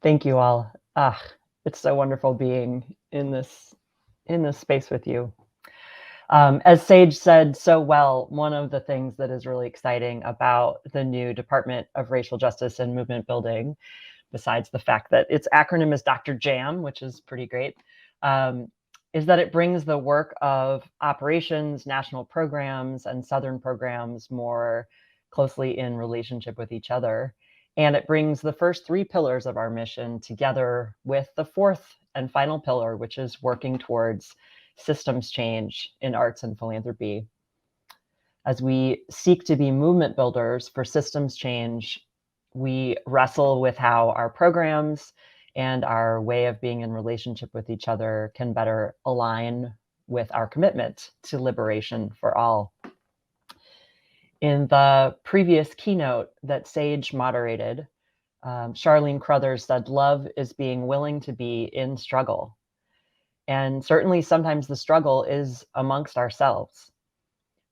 Thank you all. It's so wonderful being in this space with you. As Sage said so well, one of the things that is really exciting about the new Department of Racial Justice and Movement Building, besides the fact that its acronym is Dr. Jam, which is pretty great, is that it brings the work of operations, national programs, and Southern programs more closely in relationship with each other. And it brings the first three pillars of our mission together with the fourth and final pillar, which is working towards systems change in arts and philanthropy. As we seek to be movement builders for systems change, we wrestle with how our programs and our way of being in relationship with each other can better align with our commitment to liberation for all. In the previous keynote that Sage moderated, Charlene Crothers said, "Love is being willing to be in struggle." And certainly sometimes the struggle is amongst ourselves.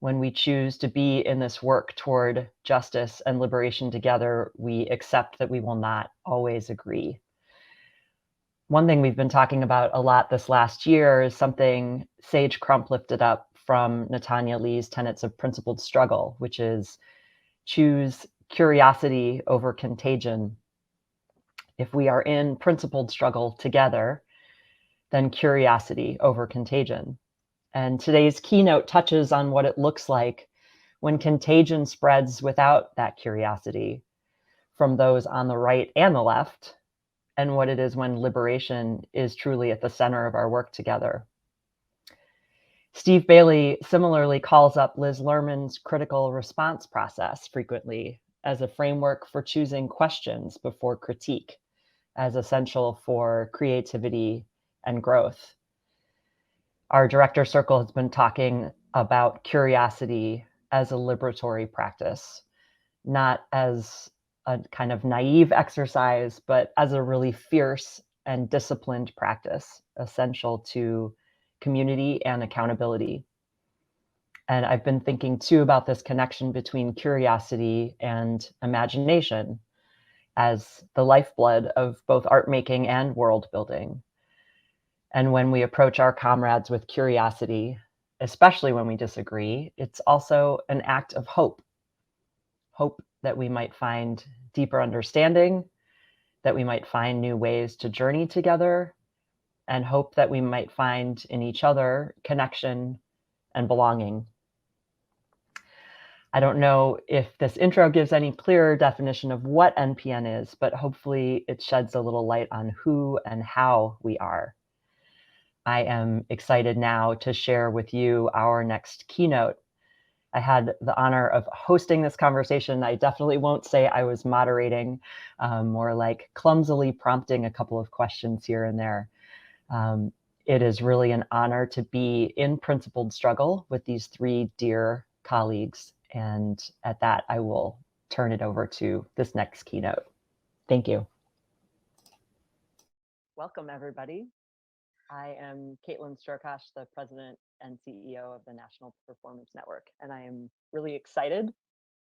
When we choose to be in this work toward justice and liberation together, we accept that we will not always agree. One thing we've been talking about a lot this last year is something Sage Crump lifted up from Natanya Lee's Tenets of Principled Struggle, which is choose curiosity over contagion. If we are in principled struggle together, then curiosity over contagion. And today's keynote touches on what it looks like when contagion spreads without that curiosity from those on the right and the left, and what it is when liberation is truly at the center of our work together. Steve Bailey similarly calls up Liz Lerman's critical response process frequently as a framework for choosing questions before critique, as essential for creativity and growth. Our director circle has been talking about curiosity as a liberatory practice, not as a kind of naive exercise, but as a really fierce and disciplined practice, essential to community and accountability. And I've been thinking too about this connection between curiosity and imagination as the lifeblood of both art making and world building. And when we approach our comrades with curiosity, especially when we disagree, it's also an act of hope. Hope that we might find deeper understanding, that we might find new ways to journey together, and hope that we might find in each other connection and belonging. I don't know if this intro gives any clearer definition of what NPN is, but hopefully it sheds a little light on who and how we are. I am excited now to share with you our next keynote. I had the honor of hosting this conversation. I definitely won't say I was moderating, more like clumsily prompting a couple of questions here and there. It is really an honor to be in principled struggle with these three dear colleagues. And at that, I will turn it over to this next keynote. Thank you. Welcome, everybody. I am Caitlin Storkosh, the president and CEO of the National Performance Network, and I am really excited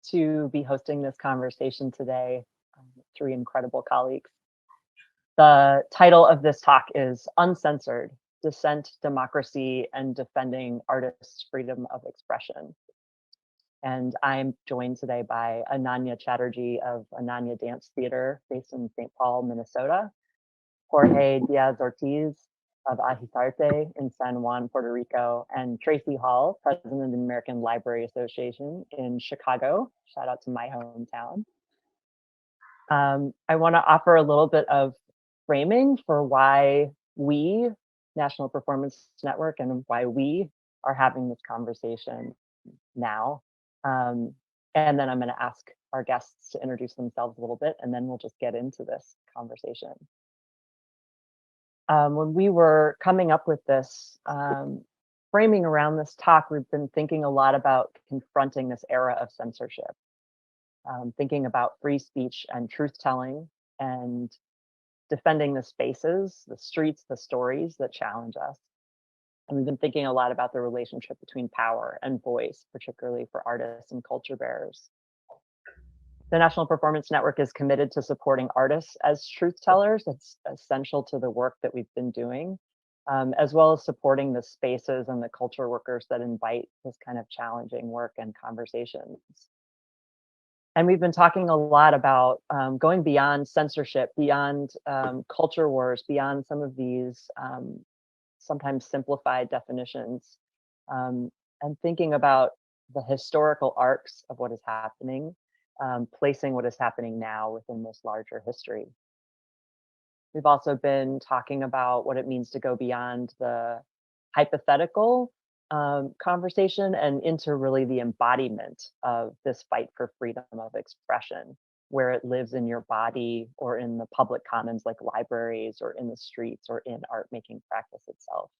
to be hosting this conversation today with three incredible colleagues. The title of this talk is Uncensored, Dissent, Democracy, and Defending Artists' Freedom of Expression. And I'm joined today by Ananya Chatterjea of Ananya Dance Theater based in St. Paul, Minnesota, Jorge Diaz Ortiz of AgitArte in San Juan, Puerto Rico, and Tracie Hall, president of the American Library Association in Chicago. Shout out to my hometown. I want to offer a little bit of framing for why we, National Performance Network, and why we are having this conversation now. And then I'm going to ask our guests to introduce themselves a little bit, and then we'll just get into this conversation. When we were coming up with this framing around this talk, we've been thinking a lot about confronting this era of censorship, thinking about free speech and truth telling, and defending the spaces, the streets, the stories that challenge us. And we've been thinking a lot about the relationship between power and voice, particularly for artists and culture bearers. The National Performance Network is committed to supporting artists as truth tellers. It's essential to the work that we've been doing, as well as supporting the spaces and the culture workers that invite this kind of challenging work and conversations. And we've been talking a lot about going beyond censorship, beyond culture wars, beyond some of these sometimes simplified definitions, and thinking about the historical arcs of what is happening, placing what is happening now within this larger history. We've also been talking about what it means to go beyond the hypothetical conversation and into really the embodiment of this fight for freedom of expression, where it lives in your body or in the public commons like libraries or in the streets or in art making practice itself.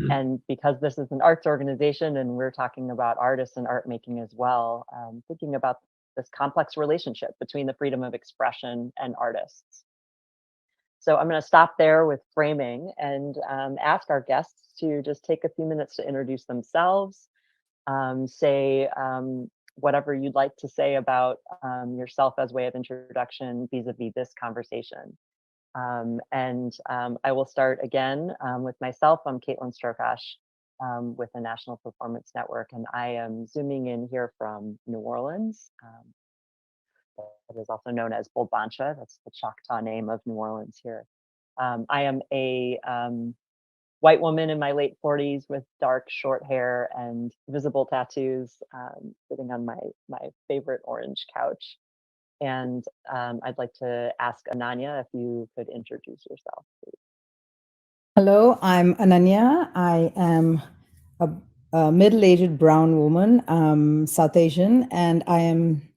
And because this is an arts organization and we're talking about artists and art making as well, thinking about this complex relationship between the freedom of expression and artists. So I'm going to stop there with framing and ask our guests to just take a few minutes to introduce themselves, say whatever you'd like to say about yourself as way of introduction vis-a-vis this conversation. I will start again with myself. I'm Caitlin Strokash with the National Performance Network, and I am zooming in here from New Orleans. It is also known as Bolbancha. That's the Choctaw name of New Orleans here. I am a white woman in my late 40s with dark short hair and visible tattoos, sitting on my favorite orange couch. And I'd like to ask Ananya if you could introduce yourself, please. Hello, I'm Ananya. I am a middle-aged brown woman, South Asian, and I am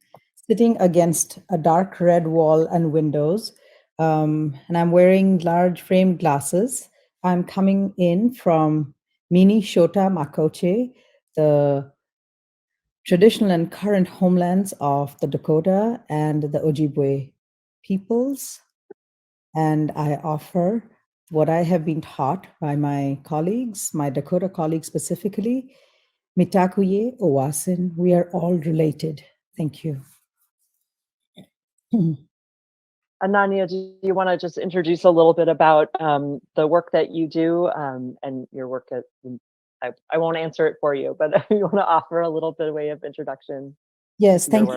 sitting against a dark red wall and windows, and I'm wearing large framed glasses. I'm coming in from Mini Shota Makoche, the traditional and current homelands of the Dakota and the Ojibwe peoples. And I offer what I have been taught by my colleagues, my Dakota colleagues specifically, Mitakuye Owasin, we are all related. Thank you. Ananya, do you want to just introduce a little bit about the work that you do and your work at, I won't answer it for you, but you want to offer a little bit of way of introduction? Yes, thank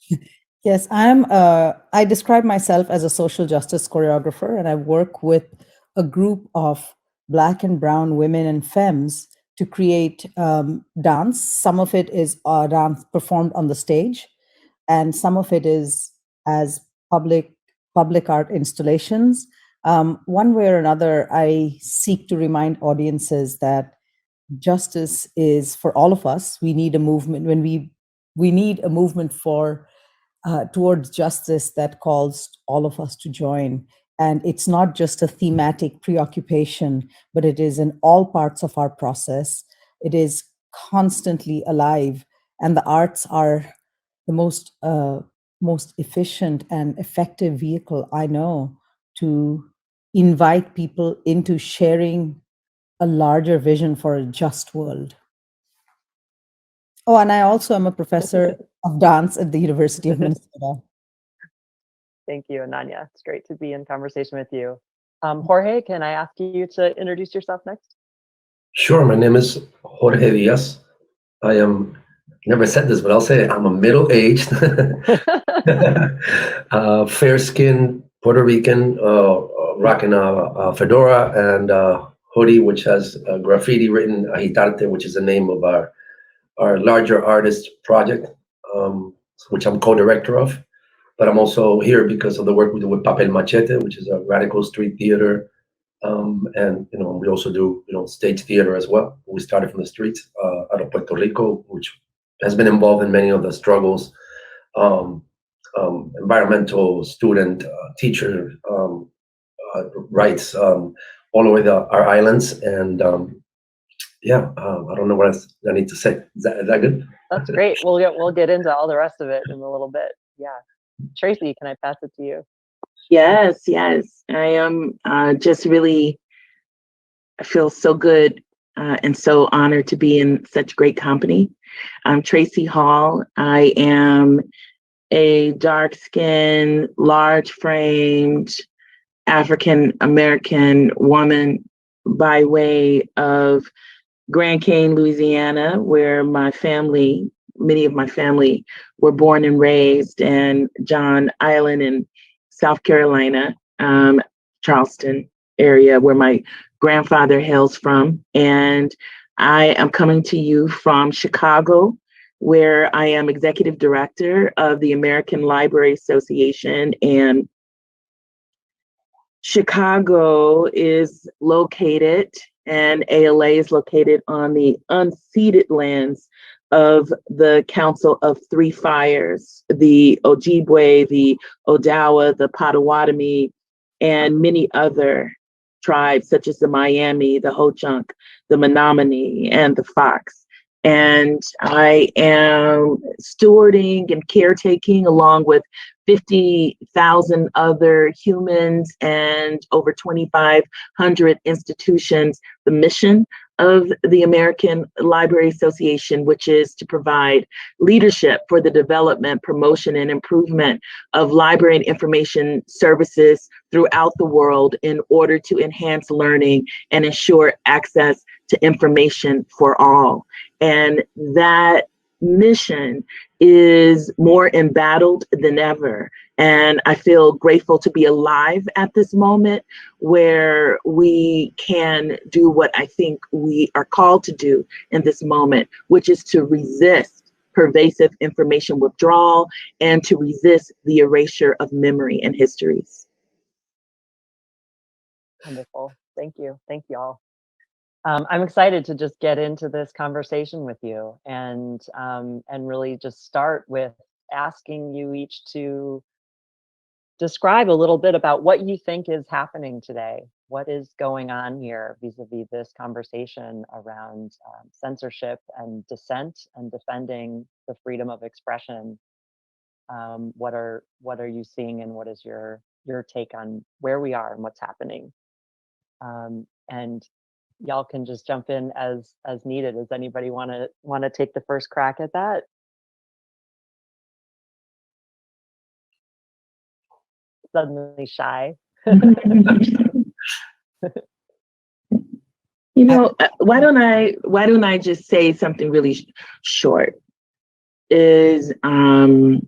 you. Yes, I describe myself as a social justice choreographer, and I work with a group of Black and brown women and femmes to create dance. Some of it is dance performed on the stage, and some of it is as public art installations. One way or another, I seek to remind audiences that justice is for all of us. We need a movement when we need a movement for towards justice that calls all of us to join. And it's not just a thematic preoccupation, but it is in all parts of our process. It is constantly alive, and the arts are the most efficient and effective vehicle I know to invite people into sharing a larger vision for a just world. Oh, and I also am a professor of dance at the University of Minnesota. Thank you, Ananya. It's great to be in conversation with you. Jorge, can I ask you to introduce yourself next? Sure. My name is Jorge Diaz. I am, never said this, but I'll say it. I'm a middle-aged, fair-skinned Puerto Rican, rocking a fedora and a hoodie, which has graffiti written, AgitArte, which is the name of our larger artist project, which I'm co-director of. But I'm also here because of the work we do with Papel Machete, which is a radical street theater. And we also do stage theater as well. We started from the streets out of Puerto Rico, which has been involved in many of the struggles, environmental, student, teacher rights, all over our islands. And I don't know what else I need to say. Is that good? That's great. We'll get into all the rest of it in a little bit. Yeah. Tracie, can I pass it to you? Yes. I am just really, I feel so good and so honored to be in such great company. I'm Tracie Hall. I am a dark-skinned, large-framed African-American woman by way of Grand Cane, Louisiana, where many of my family were born and raised, and John Island in South Carolina, Charleston area, where my grandfather hails from. And I am coming to you from Chicago, where I am executive director of the American Library Association. And Chicago is located, and ALA is located on the unceded lands of the Council of Three Fires, the Ojibwe, the Odawa, the Potawatomi, and many other tribes such as the Miami, the Ho-Chunk, the Menominee, and the Fox. And I am stewarding and caretaking along with 50,000 other humans and over 2,500 institutions, the mission of the American Library Association, which is to provide leadership for the development, promotion, and improvement of library and information services throughout the world in order to enhance learning and ensure access to information for all. And that mission is more embattled than ever. And I feel grateful to be alive at this moment where we can do what I think we are called to do in this moment, which is to resist pervasive information withdrawal and to resist the erasure of memory and histories. Wonderful. Thank you. Thank you all. I'm excited to just get into this conversation with you and really just start with asking you each to describe a little bit about what you think is happening today. What is going on here vis-a-vis this conversation around censorship and dissent and defending the freedom of expression? What are you seeing, and what is your take on where we are and what's happening? And y'all can just jump in as needed. Does anybody want to take the first crack at that? Suddenly shy. You know, why don't I just say something really short? Is I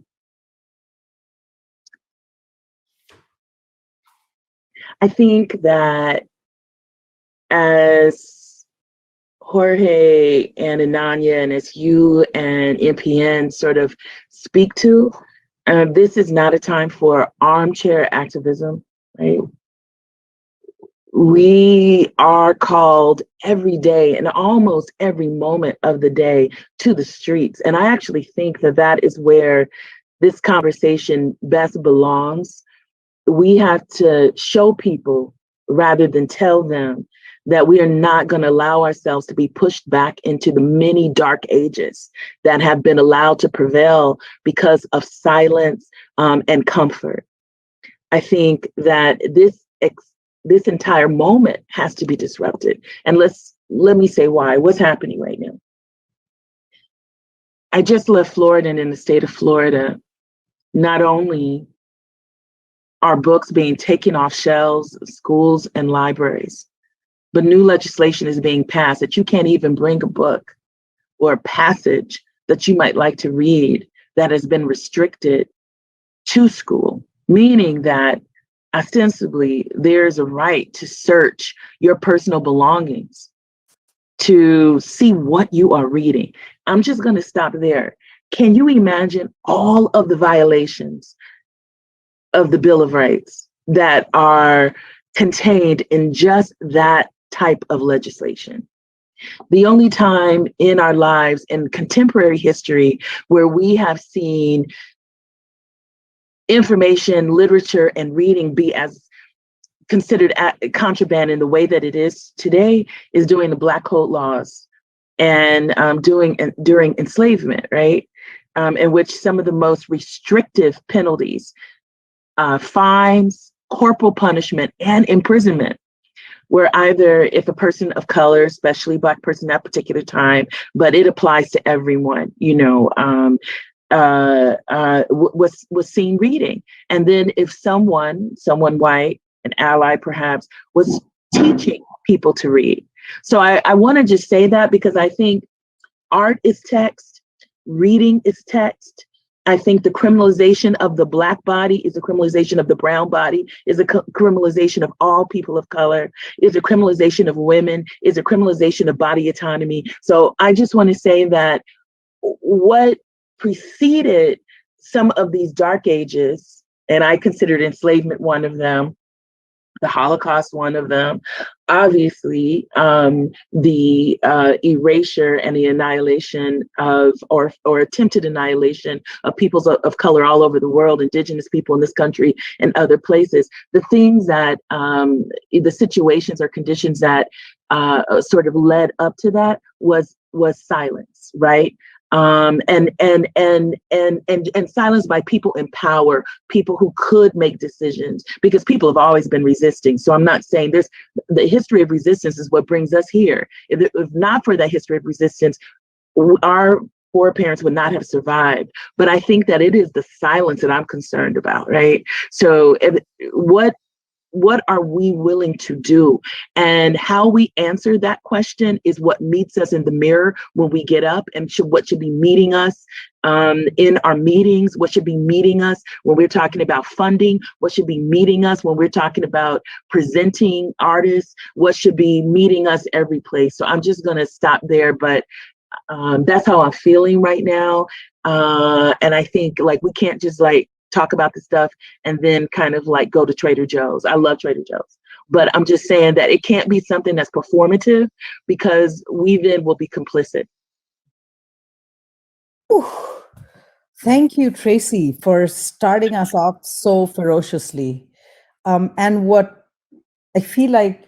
think that as Jorge and Ananya, and as you and MPN sort of speak to, this is not a time for armchair activism, right? We are called every day and almost every moment of the day to the streets. And I actually think that that is where this conversation best belongs. We have to show people rather than tell them that we are not going to allow ourselves to be pushed back into the many dark ages that have been allowed to prevail because of silence and comfort. I think that this entire moment has to be disrupted. And let me say why. What's happening right now? I just left Florida, and in the state of Florida, not only are books being taken off shelves, schools and libraries, but new legislation is being passed that you can't even bring a book or a passage that you might like to read that has been restricted to school, meaning that ostensibly there's a right to search your personal belongings to see what you are reading. I'm just going to stop there. Can you imagine all of the violations of the Bill of Rights that are contained in just that type of legislation? The only time in our lives in contemporary history where we have seen information, literature, and reading be as considered contraband in the way that it is today is during the Black Code laws and during enslavement, right? In which some of the most restrictive penalties, fines, corporal punishment, and imprisonment where either if a person of color, especially Black person at a particular time, but it applies to everyone, was seen reading. And then if someone white, an ally perhaps, was teaching people to read. So I want to just say that because I think art is text, reading is text. I think the criminalization of the Black body is a criminalization of the brown body, is a criminalization of all people of color, is a criminalization of women, is a criminalization of body autonomy. So I just want to say that what preceded some of these dark ages, and I considered enslavement one of them, the Holocaust one of them, obviously the erasure and the annihilation of, or attempted annihilation of peoples of color all over the world, indigenous people in this country and other places. The things that, the situations or conditions that sort of led up to that was silence, right? And silenced by people in power, people who could make decisions, because people have always been resisting. So I'm not saying the history of resistance is what brings us here. If not for that history of resistance, our foreparents would not have survived. But I think that it is the silence that I'm concerned about, right? So what are we willing to do? And how we answer that question is what meets us in the mirror when we get up, and what should be meeting us in our meetings, what should be meeting us when we're talking about funding, what should be meeting us when we're talking about presenting artists, what should be meeting us every place. So I'm just going to stop there, but that's how I'm feeling right now. And I think we can't just talk about the stuff and then kind of go to Trader Joe's. I love Trader Joe's, but I'm just saying that it can't be something that's performative, because we then will be complicit. Whew. Thank you, Tracie, for starting us off so ferociously. And what I feel like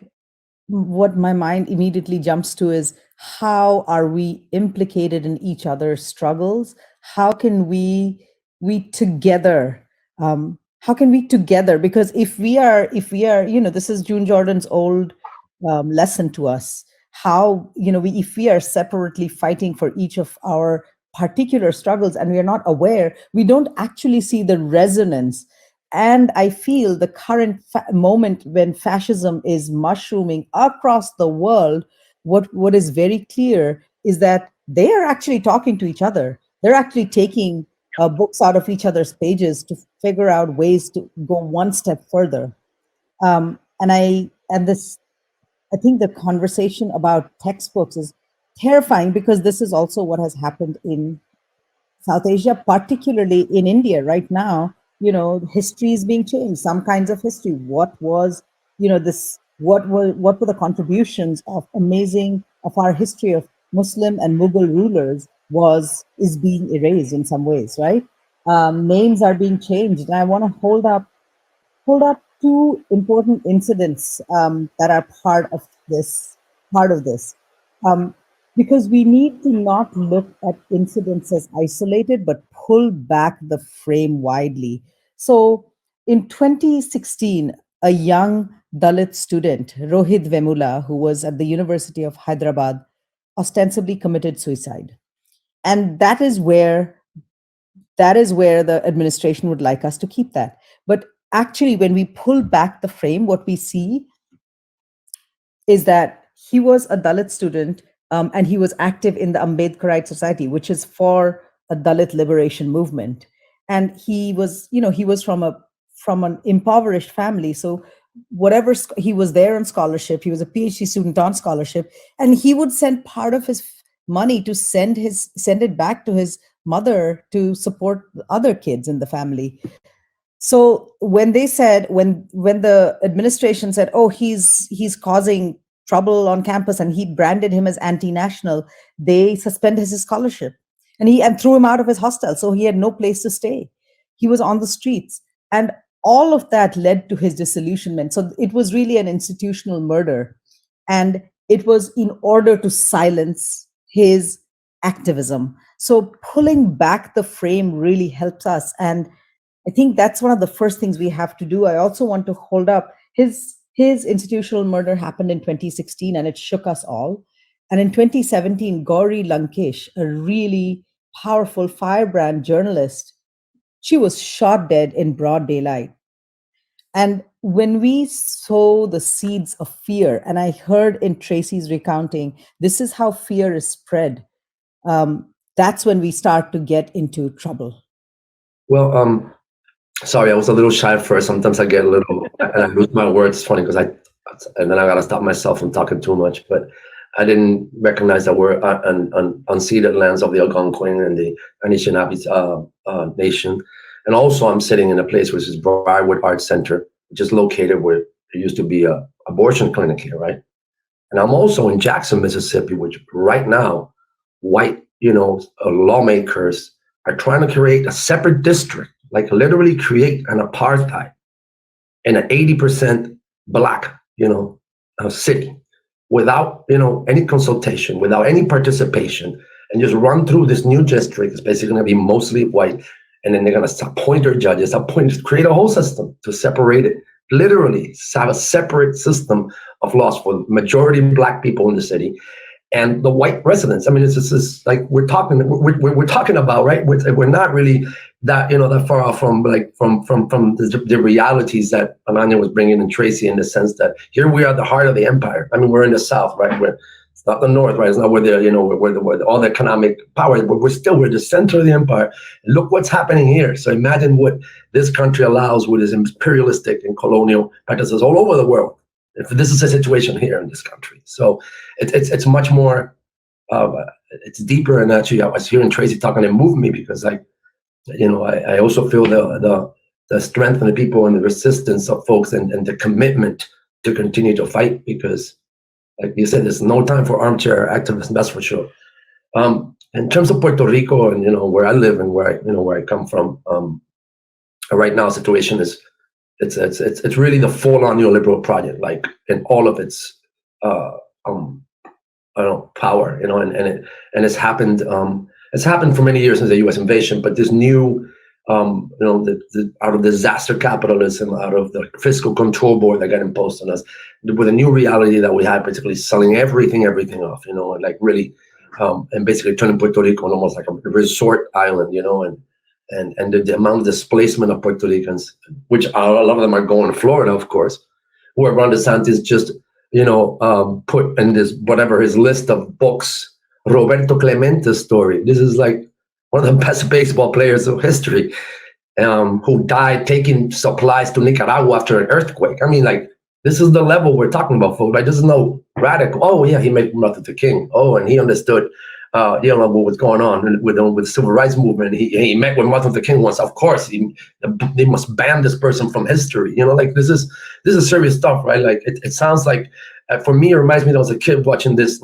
what my mind immediately jumps to is, how are we implicated in each other's struggles? How can we together, because if we are, this is June Jordan's old lesson to us, how, if we are separately fighting for each of our particular struggles and we are not aware, we don't actually see the resonance. And I feel the current moment when fascism is mushrooming across the world, what is very clear is that they are actually talking to each other. They're actually taking books out of each other's pages to figure out ways to go one step further. I think the conversation about textbooks is terrifying, because this is also what has happened in South Asia, particularly in India right now. History is being changed, some kinds of history. What was, what were the contributions of our history of Muslim and Mughal rulers is being erased in some ways, right? Names are being changed. And I want to hold up two important incidents that are part of this. Because we need to not look at incidents as isolated, but pull back the frame widely. So in 2016, a young Dalit student, Rohit Vemula, who was at the University of Hyderabad, ostensibly committed suicide. And that is where the administration would like us to keep that. But actually, when we pull back the frame, what we see is that he was a Dalit student, and he was active in the Ambedkarite Society, which is for a Dalit liberation movement. And he was from an impoverished family. So he was there on scholarship. He was a PhD student on scholarship, and he would send part of his money to send it back to his mother to support other kids in the family. So when the administration said, oh, he's causing trouble on campus, and he branded him as anti-national, they suspended his scholarship and threw him out of his hostel. So he had no place to stay. He was on the streets, and all of that led to his disillusionment. So it was really an institutional murder, and it was in order to silence his activism. So pulling back the frame really helps us. And I think that's one of the first things we have to do. I also want to hold up his his institutional murder happened in 2016 and it shook us all. And in 2017, Gauri Lankesh, a really powerful firebrand journalist, she was shot dead in broad daylight. And when we sow the seeds of fear, and I heard in Tracie's recounting, this is how fear is spread, that's when we start to get into trouble. Well, sorry, I was a little shy at first. Sometimes I get a little, and I lose my words. It's funny because and then I gotta stop myself from talking too much. But I didn't recognize that we're on unceded lands of the Algonquin and the Anishinaabe Nation. And also, I'm sitting in a place which is Briarwood Arts Center, which is located where there used to be a abortion clinic here, right? And I'm also in Jackson, Mississippi, which right now, white, lawmakers are trying to create a separate district, like literally create an apartheid in an 80% Black, city, without, any consultation, without any participation, and just run through this new district. It's basically going to be mostly white, and then they're going to appoint their judges, create a whole system to separate it. Literally, have a separate system of laws for the majority of Black people in the city and the white residents. I mean, it's just like we're talking about, right? We're not really that that far off from the realities that Ananya was bringing in Tracie, in the sense that here we are at the heart of the empire. I mean, we're in the South, right? It's not the North, right? It's not where where all the economic power, but we're the center of the empire. And look what's happening here. So imagine what this country allows with its imperialistic and colonial practices all over the world. If this is a situation here in this country, so it's much more, it's deeper. And actually, I was hearing Tracie talking, and it moved me because I also feel the strength in the people and the resistance of folks and the commitment to continue to fight, because, like you said, there's no time for armchair activism. That's for sure. In terms of Puerto Rico and where I live and where I come from, right now, the situation is. It's really the full-on neoliberal project, like in all of its power, and it's happened. It's happened for many years since the U.S. invasion, but this new, out of disaster capitalism, out of the fiscal control board that got imposed on us, with a new reality that we had, basically selling everything off, and like really, and basically turning Puerto Rico almost like a resort island, and the amount of displacement of Puerto Ricans, which a lot of them are going to Florida, of course, where Ron DeSantis just, put in this, whatever, his list of books, Roberto Clemente's story. This is like one of the best baseball players of history, who died taking supplies to Nicaragua after an earthquake. I mean, like, this is the level we're talking about, folks, right? This is no radical. Oh, yeah, he made Martin Luther King. Oh, and he understood what was going on with the civil rights movement. He met with Martin Luther King once. Of course, they must ban this person from history. Like this is serious stuff, right? Like it sounds like, for me, it reminds me that I was a kid watching this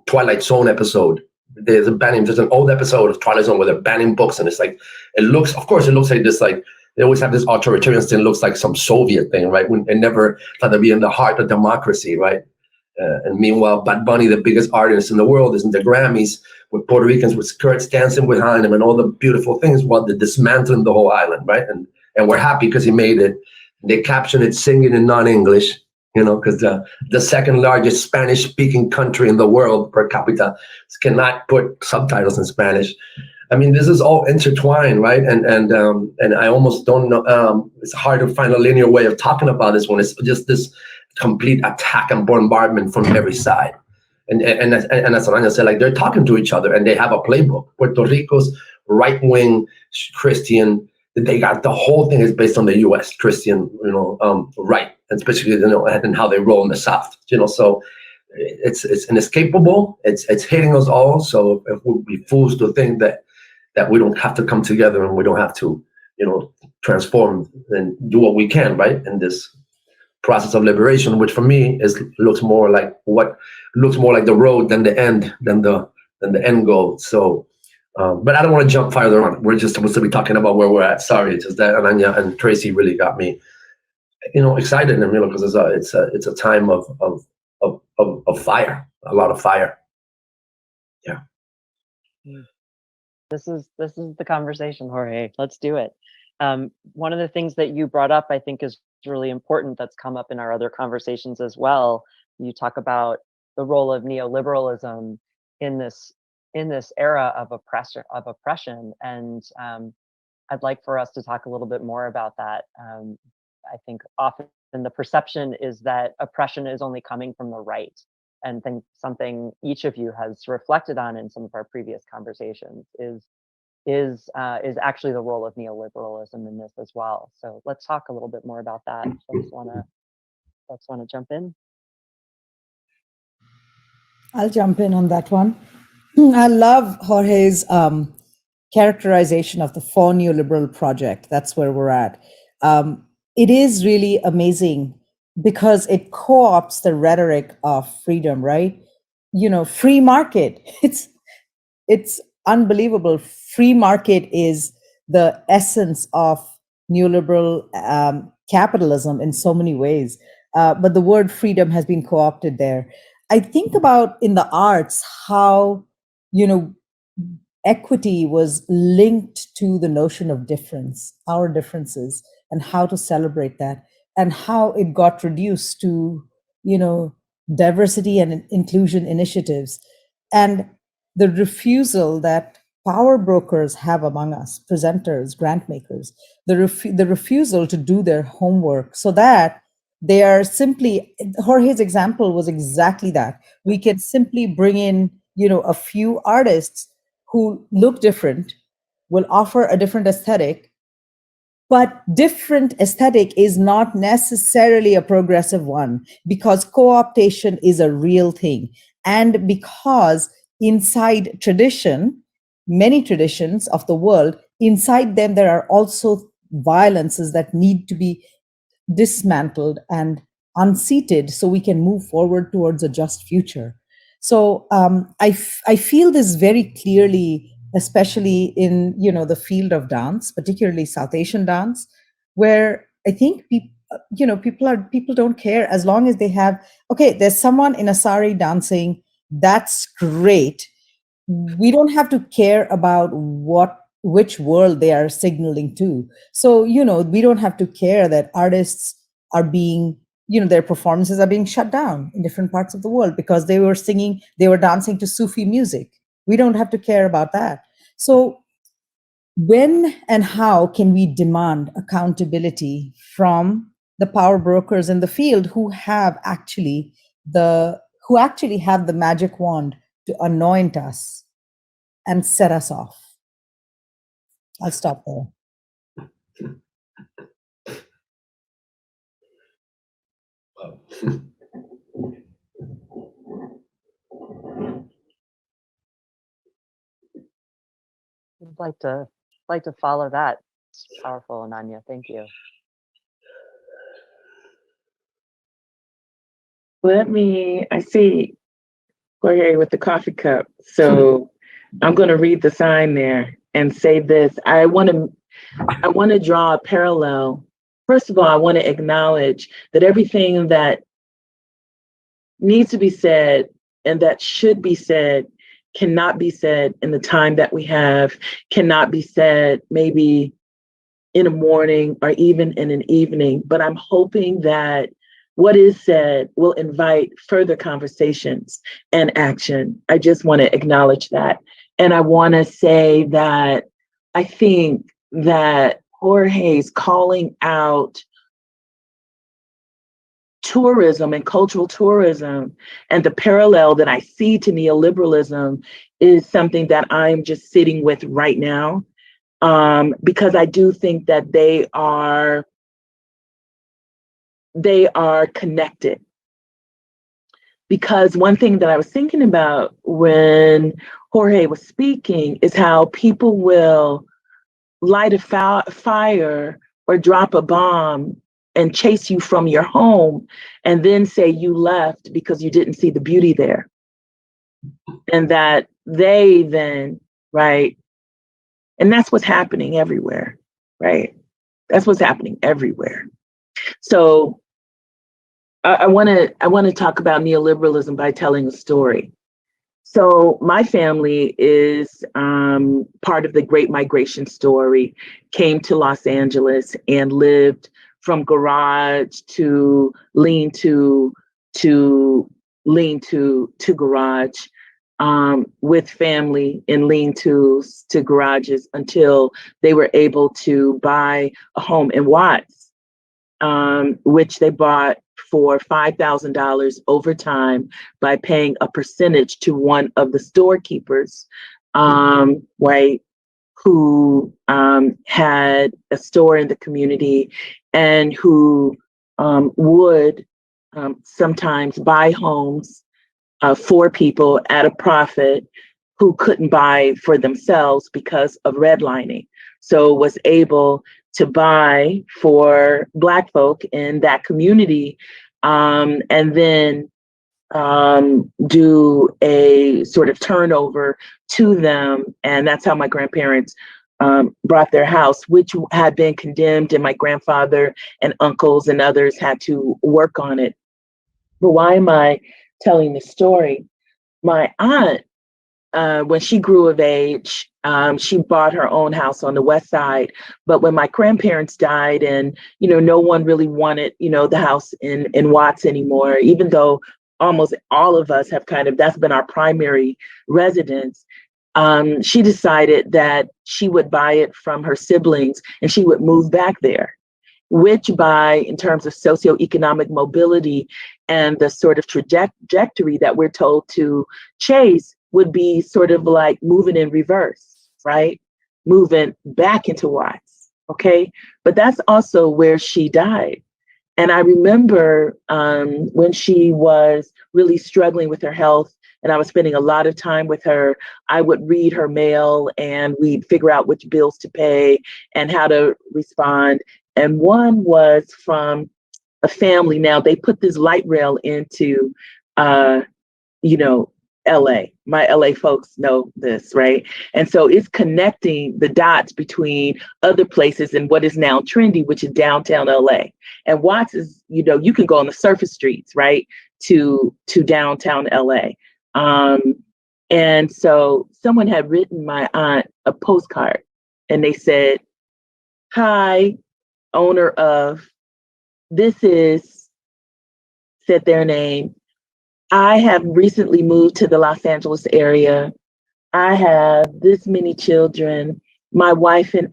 Twilight Zone episode. There's an old episode of Twilight Zone where they're banning books, and it's like it looks like this, like they always have this authoritarian thing. It looks like some Soviet thing, right? When it never thought to be in the heart of democracy, right? And meanwhile, Bad Bunny, the biggest artist in the world, is in the Grammys with Puerto Ricans with skirts dancing behind him and all the beautiful things, while they're dismantling the whole island, right? And we're happy because he made it. They captioned it singing in non-English, because the second largest Spanish-speaking country in the world per capita cannot put subtitles in Spanish. I mean, this is all intertwined, right? And I almost don't know. It's hard to find a linear way of talking about this when it's just this complete attack and bombardment from every side. And as Ananya said, like, they're talking to each other and they have a playbook. Puerto Rico's right-wing Christian, they got the whole thing is based on the U.S. Christian, right, and especially and how they roll in the South. So it's inescapable. It's hitting us all. So if we'd be fools to think that we don't have to come together and we don't have to, transform and do what we can, right, in this process of liberation, which for me looks more like the road than the end goal. So, but I don't want to jump farther on. We're just supposed to be talking about where we're at. Sorry, it's just that Ananya and Tracie really got me, excited, and because it's a time of fire, a lot of fire. Yeah. This is the conversation, Jorge. Let's do it. One of the things that you brought up, I think, is really important that's come up in our other conversations as well. You talk about the role of neoliberalism in this era of oppression, and I'd like for us to talk a little bit more about that. I think often the perception is that oppression is only coming from the right, and think something each of you has reflected on in some of our previous conversations is actually the role of neoliberalism in this as well. So let's talk a little bit more about that. Folks wanna jump in? I'll jump in on that one. I love Jorge's characterization of the For Neoliberal Project. That's where we're at. It is really amazing because it co-opts the rhetoric of freedom, right? You know, free market. It's unbelievable. Free market is the essence of neoliberal capitalism in so many ways. But the word freedom has been co-opted there. I think about in the arts how, you know, equity was linked to the notion of difference, our differences, and how to celebrate that, and how it got reduced to, you know, diversity and inclusion initiatives, and the refusal that power brokers have among us, presenters, grant makers, the refusal to do their homework, so that they are simply, Jorge's example was exactly that. We can simply bring in, you know, a few artists who look different, will offer a different aesthetic, but different aesthetic is not necessarily a progressive one, because co-optation is a real thing. And because inside tradition, many traditions of the world, inside them there are also violences that need to be dismantled and unseated so we can move forward towards a just future. So I feel this very clearly, especially in, you know, the field of dance, particularly South Asian dance, where I think people don't care as long as they have, okay, there's someone in a sari dancing, that's great. We don't have to care about which world they are signaling to. So, you know, we don't have to care that artists are being, you know, their performances are being shut down in different parts of the world because they were dancing to Sufi music. We don't have to care about that. So when and how can we demand accountability from the power brokers in the field who actually have the magic wand to anoint us and set us off? I'll stop there. I'd like to follow that. It's powerful, Ananya. Thank you. I see Jorge with the coffee cup. So I'm going to read the sign there and say this. I want to draw a parallel. First of all, I want to acknowledge that everything that needs to be said and that should be said cannot be said in the time that we have, cannot be said maybe in a morning or even in an evening. But I'm hoping that what is said will invite further conversations and action. I just want to acknowledge that. And I want to say that I think that Jorge's calling out tourism and cultural tourism and the parallel that I see to neoliberalism is something that I'm just sitting with right now, because I do think that they are connected. Because one thing that I was thinking about when Jorge was speaking is how people will light a fire or drop a bomb and chase you from your home and then say you left because you didn't see the beauty there. And that they then, right? And that's what's happening everywhere, right? That's what's happening everywhere. So I want to talk about neoliberalism by telling a story. So my family is part of the Great Migration story, came to Los Angeles and lived from garage to lean-to garage, with family in lean-tos to garages until they were able to buy a home in Watts, which they bought for $5,000 over time by paying a percentage to one of the storekeepers, right, who had a store in the community and who would sometimes buy homes for people at a profit who couldn't buy for themselves because of redlining. So was able to buy for Black folk in that community, and then do a sort of turnover to them. And that's how my grandparents brought their house, which had been condemned, and my grandfather and uncles and others had to work on it. But why am I telling this story? My aunt, when she grew of age, she bought her own house on the West Side. But when my grandparents died, and no one really wanted the house in Watts anymore, even though almost all of us have that's been our primary residence. She decided that she would buy it from her siblings and she would move back there, which in terms of socioeconomic mobility and the sort of trajectory that we're told to chase, would be sort of like moving in reverse, right? Moving back into Watts, okay? But that's also where she died. And I remember when she was really struggling with her health and I was spending a lot of time with her, I would read her mail and we'd figure out which bills to pay and how to respond. And one was from a family. Now they put this light rail into, LA. My LA folks know this, right? And so it's connecting the dots between other places and what is now trendy, which is downtown LA. And Watts is, you can go on the surface streets, right, to downtown LA. And so someone had written my aunt a postcard and they said, "Hi, owner of, this is," said their name. "I have recently moved to the Los Angeles area. I have this many children, my wife and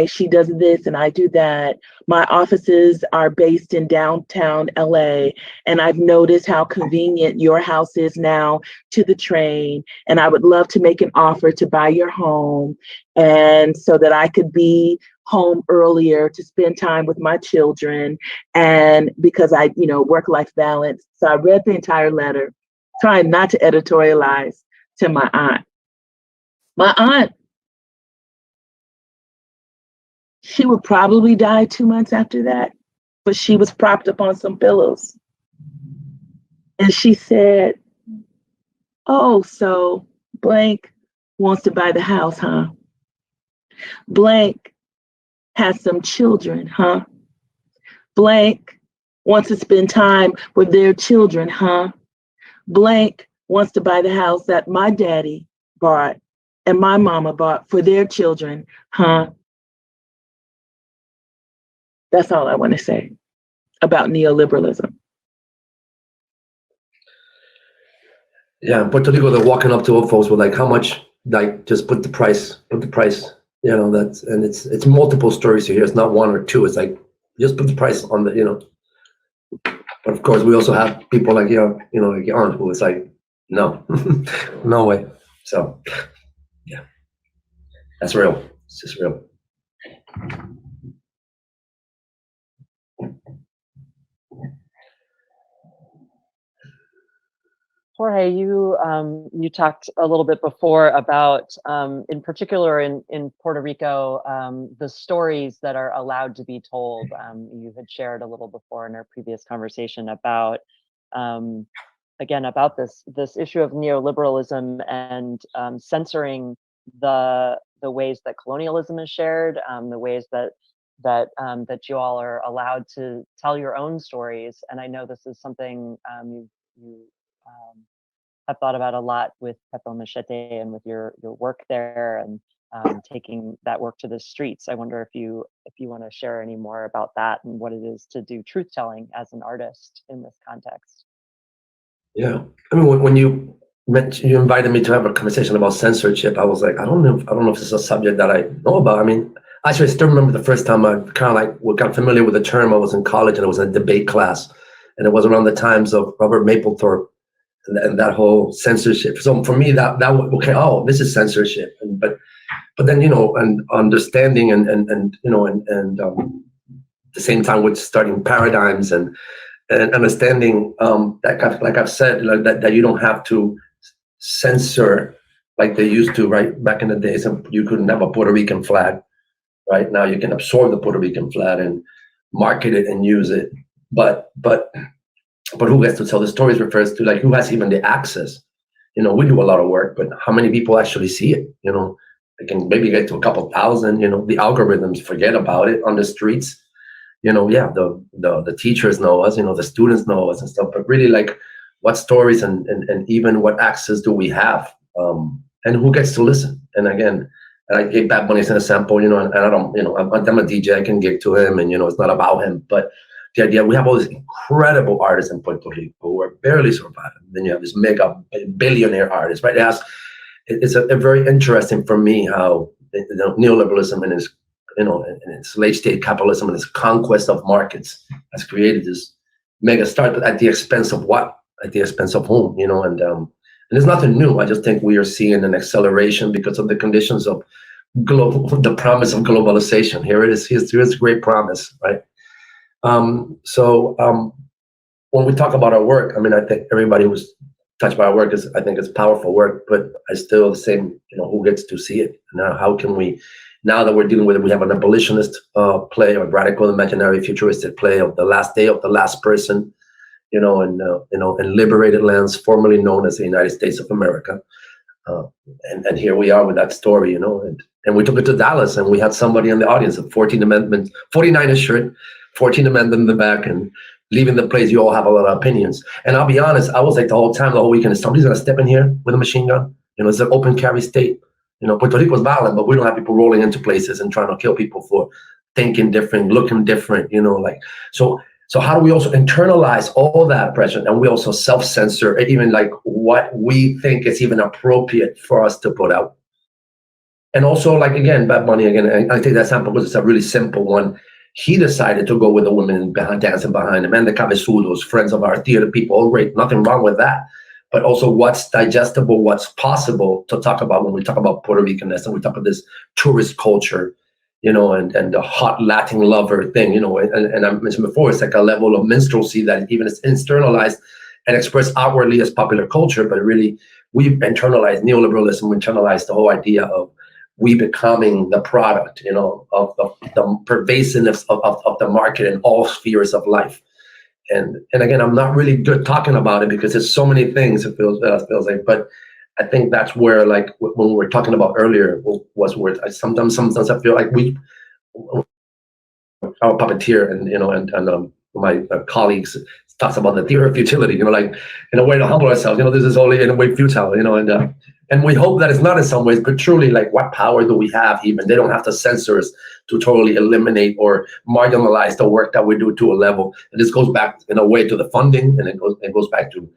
she does this and I do that. My offices are based in downtown LA, and I've noticed how convenient your house is now to the train. And I would love to make an offer to buy your home, and so that I could be home earlier to spend time with my children. And because I, work-life balance." So I read the entire letter, trying not to editorialize, to my aunt. My aunt, she would probably die 2 months after that, but she was propped up on some pillows. And she said, "Oh, so blank wants to buy the house, huh? Blank has some children, huh? Blank wants to spend time with their children, huh? Blank wants to buy the house that my daddy bought and my mama bought for their children, huh?" That's all I want to say about neoliberalism. Yeah, in Puerto Rico, they're walking up to old folks with like, how much, like, just put the price, that's, and it's multiple stories here. It's not one or two. It's like, just put the price on the. But of course, we also have people like, like your aunt, who is like, no, no way. So, yeah, that's real. It's just real. Jorge, you talked a little bit before about, in particular in Puerto Rico, the stories that are allowed to be told. You had shared a little before in our previous conversation about, again, about this issue of neoliberalism and censoring the ways that colonialism is shared, the ways that you all are allowed to tell your own stories. And I know this is something you have thought about a lot with Pepo Machete and with your work there. And taking that work to the streets. I wonder if you want to share any more about that and what it is to do truth telling as an artist in this context. Yeah, I mean, when you invited me to have a conversation about censorship, I was like, I don't know if this is a subject that I know about. I mean, actually, I still remember the first time I kind of like got familiar with the term. I was in college and it was in a debate class, and it was around the times of Robert Mapplethorpe and that whole censorship. So for me, that okay, oh, this is censorship. But then, you know, and understanding and you know, and the same time with starting paradigms and understanding that, like I've said, like that you don't have to censor like they used to, right? Back in the days, you couldn't have a Puerto Rican flag. Right now, you can absorb the Puerto Rican flag and market it and use it. But who gets to tell the stories refers to like who has even the access. You know, we do a lot of work, but how many people actually see it? You know, they can maybe get to a couple thousand. You know, the algorithms forget about it on the streets. You know, yeah, the teachers know us. You know, the students know us and stuff. But really, like, what stories and even what access do we have? And who gets to listen? And again, I gave Bad Bunny as an example. You know, and I don't. You know, I'm a DJ. I can give to him, and you know, it's not about him, but the idea we have all these incredible artists in Puerto Rico who are barely surviving. Then you have this mega billionaire artist, right? It's a very interesting for me how neoliberalism and its, you know, and its late state capitalism and its conquest of markets has created this mega start, but at the expense of what? At the expense of whom? You know, and there's nothing new. I just think we are seeing an acceleration because of the conditions of the promise of globalization. Here it is. Here's a great promise, right? When we talk about our work, I mean, I think everybody who's touched by our work I think it's powerful work, but I still the same, you know, who gets to see it? Now, how can we, now that we're dealing with it, we have an abolitionist play, a radical, imaginary, futuristic play of the last day of the last person, you know, in liberated lands, formerly known as the United States of America. And here we are with that story, you know, and we took it to Dallas and we had somebody in the audience, a 14th Amendment, 49ers shirt, 14th Amendment in the back, and leaving the place, you all have a lot of opinions. And I'll be honest, I was like the whole weekend, somebody's gonna step in here with a machine gun. You know, it's an open carry state. You know, Puerto Rico's violent, but we don't have people rolling into places and trying to kill people for thinking different, looking different, you know, like, so how do we also internalize all that pressure? And we also self-censor even like what we think is even appropriate for us to put out. And also, like, again, Bad Bunny, again, I take that sample because it's a really simple one. He decided to go with the women dancing behind him and the cabezudos, friends of our theater people. Oh, great, nothing wrong with that. But also what's digestible, what's possible to talk about when we talk about Puerto Ricanness and we talk about this tourist culture, you know, and the hot Latin lover thing, you know, and I mentioned before, it's like a level of minstrelsy that even is internalized and expressed outwardly as popular culture, but really we've internalized neoliberalism, we internalized the whole idea of we becoming the product, you know, of the pervasiveness of the market in all spheres of life. And again, I'm not really good talking about it because there's so many things it feels like, but I think that's where, like, when we were talking about earlier, was where sometimes I feel like I'm a puppeteer, and you know, and my colleagues talks about the theory of futility, you know, like in a way to humble ourselves, you know, this is only in a way futile, you know, and we hope that it's not in some ways, but truly, like, what power do we have even? They don't have to censor us to totally eliminate or marginalize the work that we do to a level. And this goes back in a way to the funding, and it goes back to,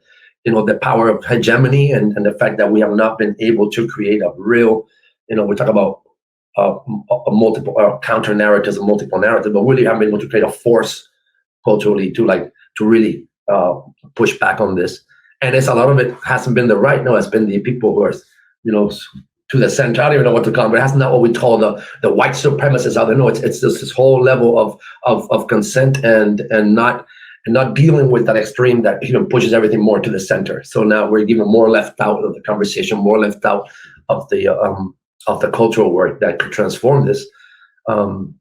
you know, the power of hegemony and the fact that we have not been able to create a real, you know, we talk about a multiple counter narratives, a multiple narrative, but really haven't been able to create a force culturally to really push back on this. And it's a lot of it hasn't been the right. No, it's been the people who are, you know, to the center. I don't even know what to call them, but that's not what we call the white supremacists out there. No, it's just this whole level of consent and not dealing with that extreme that even pushes everything more to the center. So now we're even more left out of the conversation, more left out of the cultural work that could transform this. So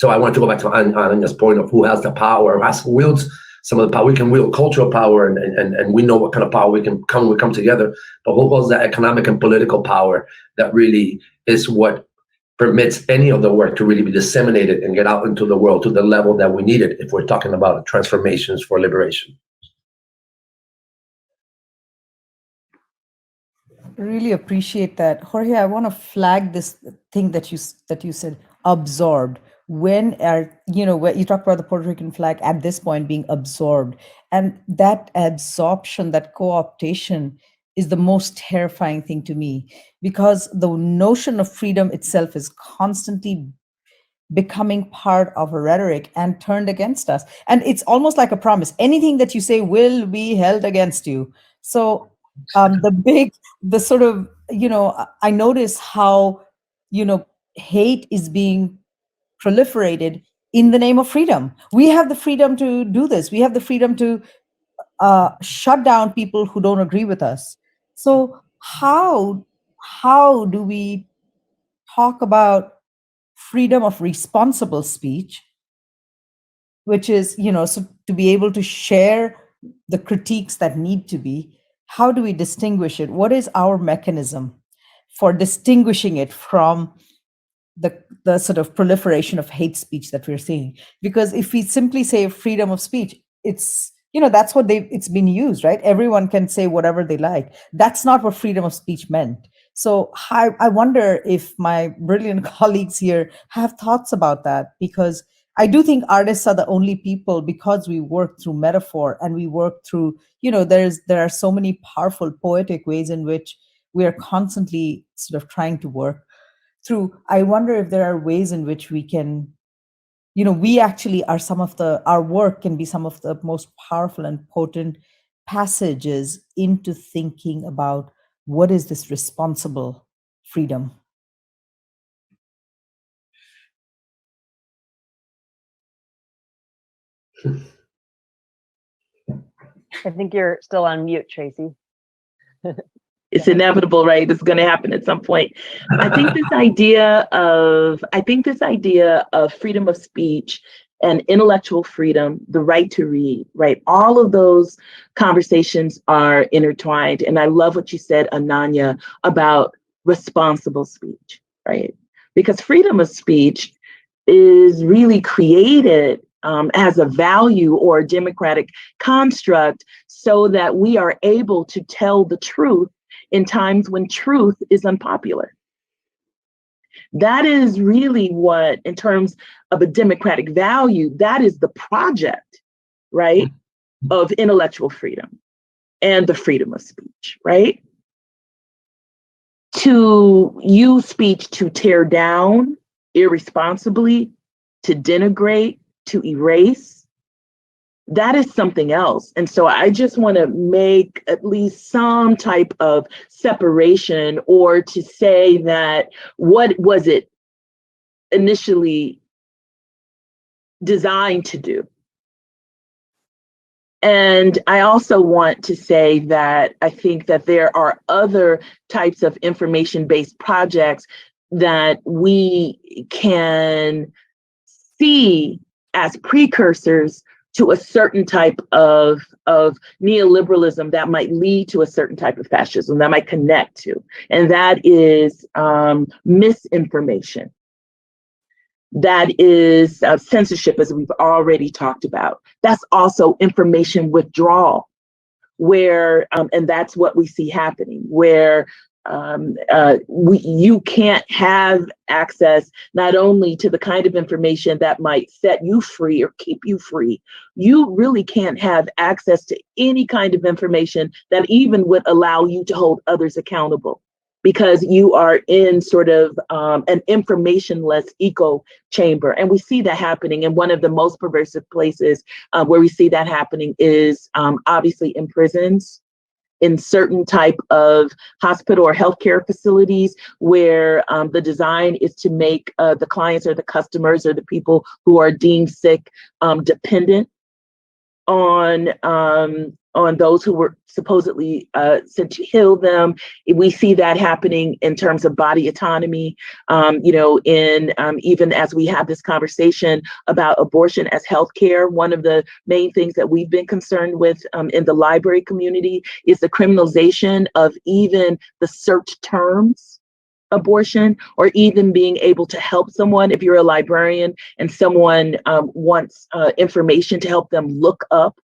I want to go back to Ananya's point of who has the power, who wields some of the power. We can wield cultural power, and we know what kind of power we come together. But who holds that economic and political power that really is what permits any of the work to really be disseminated and get out into the world to the level that we need it if we're talking about transformations for liberation. Really appreciate that, Jorge. I want to flag this thing that you said, absorbed. When where you talk about the Puerto Rican flag at this point being absorbed, and that absorption, that co-optation, is the most terrifying thing to me, because the notion of freedom itself is constantly becoming part of a rhetoric and turned against us. And it's almost like a promise. Anything that you say will be held against you. So the sort of, I notice how, hate is being proliferated in the name of freedom. We have the freedom to do this. We have the freedom to shut down people who don't agree with us. So how do we talk about freedom of responsible speech, which is, so to be able to share the critiques that need to be? How do we distinguish it? What is our mechanism for distinguishing it from the sort of proliferation of hate speech that we're seeing? Because if we simply say freedom of speech, it's, that's what it's been used, right? Everyone can say whatever they like. That's not what freedom of speech meant. So I wonder if my brilliant colleagues here have thoughts about that, because I do think artists are the only people, because we work through metaphor and we work through, there are so many powerful poetic ways in which we are constantly sort of trying to work through. I wonder if there are ways in which we can, we actually are our work can be some of the most powerful and potent passages into thinking about what is this responsible freedom. I think you're still on mute, Tracie. It's inevitable, right? It's going to happen at some point. I think this idea of freedom of speech and intellectual freedom, the right to read, right? All of those conversations are intertwined. And I love what you said, Ananya, about responsible speech, right? Because freedom of speech is really created as a value or a democratic construct so that we are able to tell the truth in times when truth is unpopular. That is really what, in terms of a democratic value, that is the project, right, of intellectual freedom and the freedom of speech, right? To use speech to tear down irresponsibly, to denigrate, to erase, that is something else. And so I just want to make at least some type of separation, or to say that what was it initially designed to do? And I also want to say that I think that there are other types of information-based projects that we can see as precursors to a certain type of neoliberalism that might lead to a certain type of fascism that might connect to. And that is misinformation. That is censorship, as we've already talked about. That's also information withdrawal, where, and that's what we see happening, where you can't have access not only to the kind of information that might set you free or keep you free, you really can't have access to any kind of information that even would allow you to hold others accountable, because you are in sort of an informationless echo chamber. And we see that happening. And one of the most pervasive places where we see that happening is obviously in prisons, in certain type of hospital or healthcare facilities, where the design is to make the clients or the customers or the people who are deemed sick dependent on those who were supposedly sent to heal them. We see that happening in terms of body autonomy, even as we have this conversation about abortion as healthcare. One of the main things that we've been concerned with in the library community is the criminalization of even the search terms abortion, or even being able to help someone. If you're a librarian and someone wants information to help them look up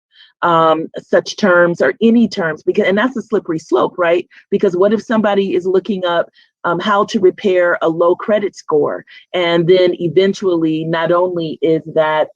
such terms or any terms, and that's a slippery slope, right? Because what if somebody is looking up how to repair a low credit score, and then eventually not only is that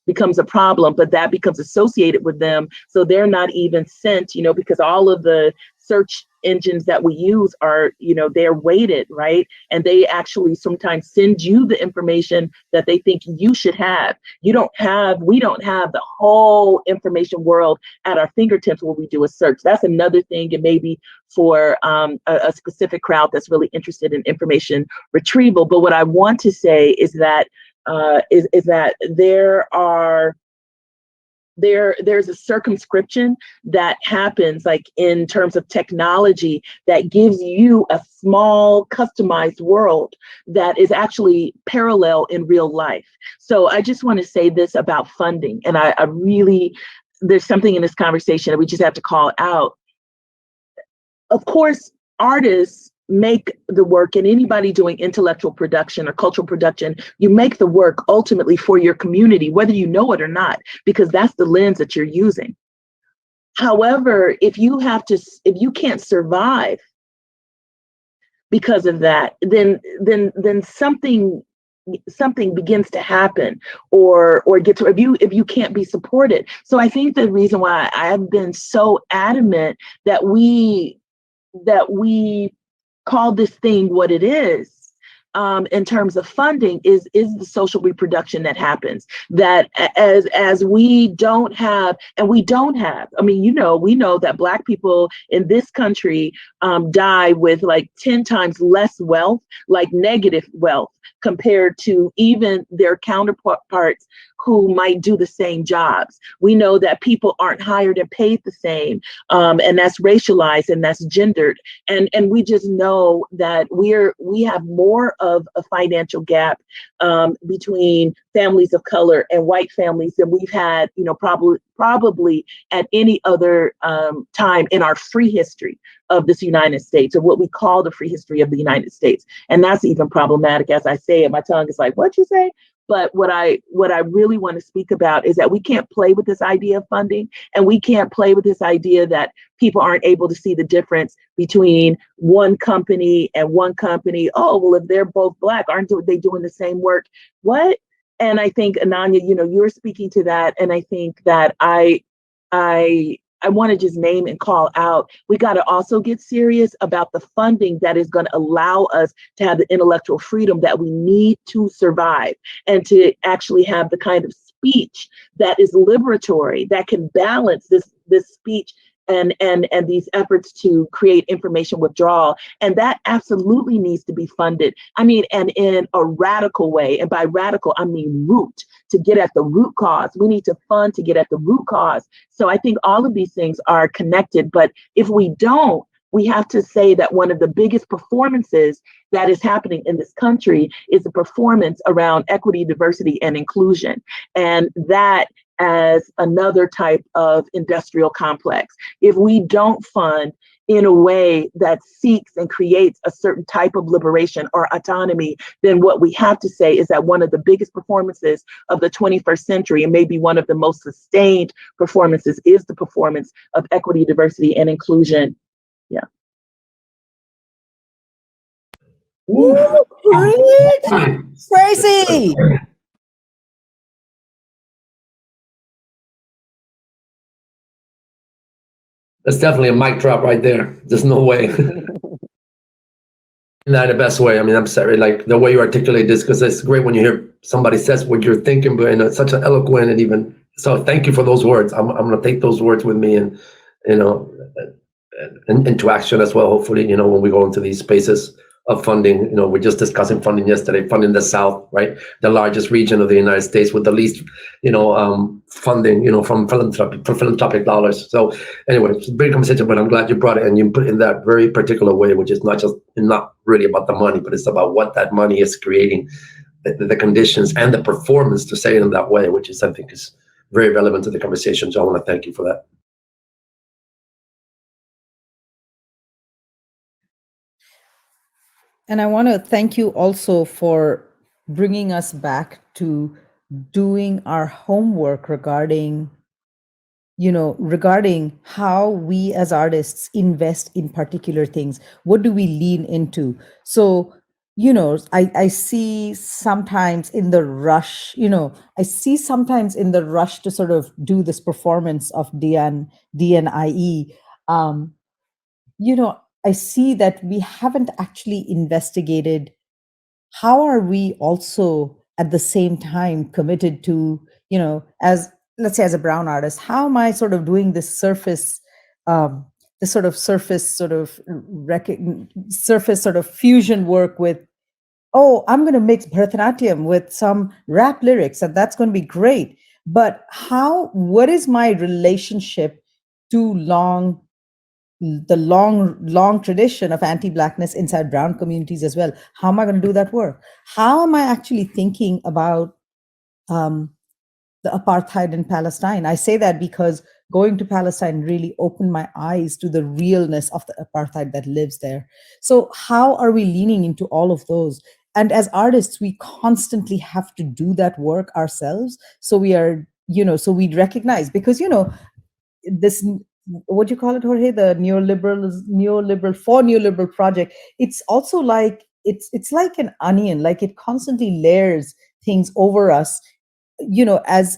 becomes a problem, but that becomes associated with them, so they're not even sent, because all of the search engines that we use are, they're weighted, right? And they actually sometimes send you the information that they think you should have. We don't have the whole information world at our fingertips when we do a search. That's another thing, and maybe for a specific crowd that's really interested in information retrieval. But what I want to say is that there's a circumscription that happens, like in terms of technology, that gives you a small customized world that is actually parallel in real life. So I just want to say this about funding, and I really, there's something in this conversation that we just have to call out. Of course, artists make the work, and anybody doing intellectual production or cultural production, you make the work ultimately for your community, whether you know it or not, because that's the lens that you're using. However, if you can't survive because of that, then something begins to happen, or gets, if you can't be supported. So I think the reason why I've been so adamant that we call this thing what it is, in terms of funding, is the social reproduction that happens. That as we don't have, I mean, we know that Black people in this country die with like 10 times less wealth, like negative wealth, compared to even their counterparts who might do the same jobs. We know that people aren't hired and paid the same, and that's racialized and that's gendered. And we just know that we have more of a financial gap between families of color and white families than we've had, probably at any other time in our free history of this United States, or what we call the free history of the United States. And that's even problematic. As I say it, my tongue is like, what you say? But what I really want to speak about is that we can't play with this idea of funding, and we can't play with this idea that people aren't able to see the difference between one company and one company. Oh, well, if they're both Black, aren't they doing the same work? What? And I think, Ananya, you're speaking to that. And I think that I want to just name and call out, we got to also get serious about the funding that is going to allow us to have the intellectual freedom that we need to survive, and to actually have the kind of speech that is liberatory, that can balance this speech and these efforts to create information withdrawal. And that absolutely needs to be funded. I mean, and in a radical way. And by radical, I mean root, to get at the root cause. We need to fund to get at the root cause. So I think all of these things are connected. But if we don't, we have to say that one of the biggest performances that is happening in this country is a performance around equity, diversity, and inclusion. And that as another type of industrial complex. If we don't fund in a way that seeks and creates a certain type of liberation or autonomy, then what we have to say is that one of the biggest performances of the 21st century, and maybe one of the most sustained performances, is the performance of equity, diversity, and inclusion. Yeah. Woo, Tracie! That's definitely a mic drop right there. There's no way. Not the best way. I mean, I'm sorry, like the way you articulate this, because it's great when you hear somebody says what you're thinking, but in such an eloquent and even, so thank you for those words. I'm going to take those words with me and, and into action as well, hopefully, when we go into these spaces of funding. We're just discussing funding yesterday, funding the South, right? The largest region of the United States with the least, funding, from philanthropic dollars. So anyway, it's a big conversation, but I'm glad you brought it, and you put it in that very particular way, which is not really about the money, but it's about what that money is creating, the conditions and the performance to say it in that way, which is, I think, is very relevant to the conversation. So I want to thank you for that. And I want to thank you also for bringing us back to doing our homework regarding regarding how we as artists invest in particular things. What do we lean into? So, I see sometimes in the rush, to sort of do this performance of DNIE. I see that we haven't actually investigated how are we also at the same time committed to, as let's say as a brown artist, how am I sort of doing this surface, surface sort of fusion work with, oh, I'm going to mix Bharatanatyam with some rap lyrics, and that's going to be great. But what is my relationship to the long tradition of anti-Blackness inside brown communities as well? How am I going to do that work? How am I actually thinking about the apartheid in Palestine? I say that because going to Palestine really opened my eyes to the realness of the apartheid that lives there. So how are we leaning into all of those? And as artists, we constantly have to do that work ourselves. So we are, so we recognize, because, this, what do you call it, Jorge? The neoliberal project. It's also like, it's like an onion, like it constantly layers things over us, as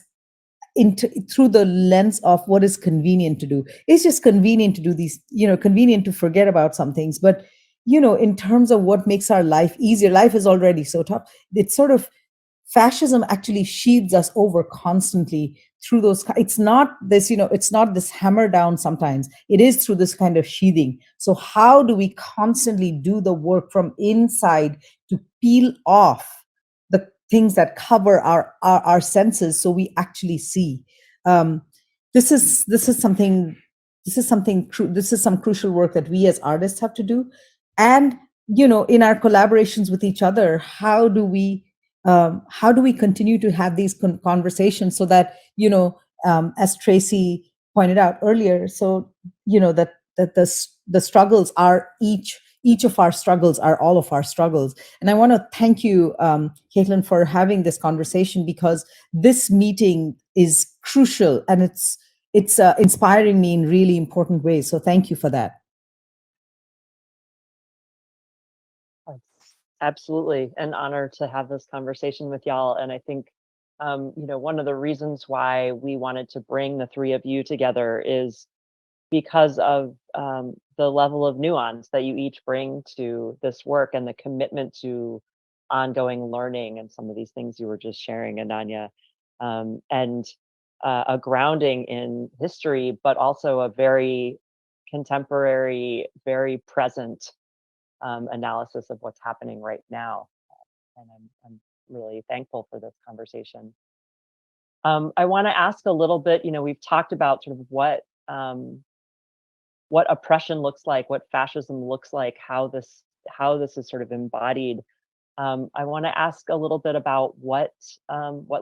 through the lens of what is convenient to do. It's just convenient to do these, convenient to forget about some things. But, in terms of what makes our life easier, life is already so tough. It's sort of, fascism actually sheathes us over constantly through those. It's not this, it's not this hammer down sometimes. It is through this kind of sheathing. So how do we constantly do the work from inside to peel off the things that cover our senses so we actually see? This is some crucial work that we as artists have to do. And, in our collaborations with each other, how do we continue to have these conversations so that, as Tracie pointed out earlier, so, that the struggles are each of our struggles are all of our struggles. And I want to thank you, Caitlin, for having this conversation, because this meeting is crucial and it's inspiring me in really important ways. So thank you for that. Absolutely an honor to have this conversation with y'all. And I think, one of the reasons why we wanted to bring the three of you together is because of the level of nuance that you each bring to this work and the commitment to ongoing learning and some of these things you were just sharing, Ananya, and a grounding in history, but also a very contemporary, very present analysis of what's happening right now. And I'm really thankful for this conversation. I want to ask a little bit, we've talked about sort of what oppression looks like, what fascism looks like, how this is sort of embodied. I want to ask a little bit about what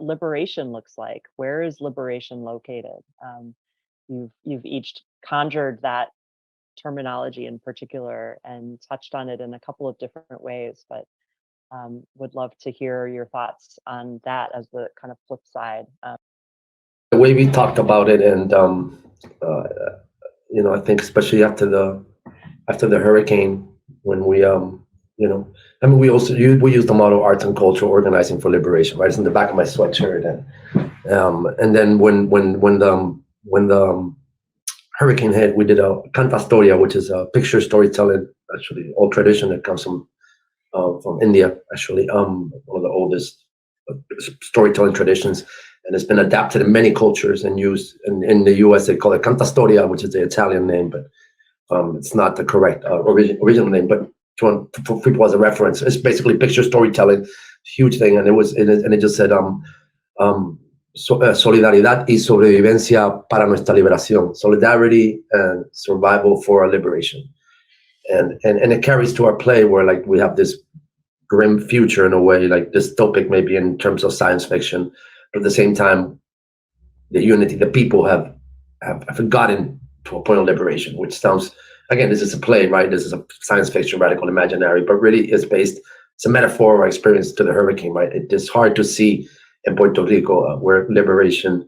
liberation looks like. Where is liberation located? You've each conjured that terminology in particular and touched on it in a couple of different ways, but would love to hear your thoughts on that as the kind of flip side. The way we talked about it, and I think especially after the hurricane, when we we use the motto arts and culture organizing for liberation, right? It's in the back of my sweatshirt, and then when the hurricane hit, we did a canta storia, which is a picture storytelling, actually old tradition that comes from India, actually, one of the oldest storytelling traditions, and it's been adapted in many cultures and used in the U.S. They call it canta storia, which is the Italian name, but it's not the correct original name. But for people as a reference, it's basically picture storytelling, huge thing, and it just said solidaridad y sobrevivencia para nuestra liberación, solidarity and survival for our liberation. And it carries to our play where like we have this grim future in a way, like dystopic maybe in terms of science fiction, but at the same time, the unity, the people have gotten to a point of liberation, which sounds, again, this is a play, right? This is a science fiction, radical imaginary, but really it's a metaphor or experience to the hurricane, right? It is hard to see in Puerto Rico where liberation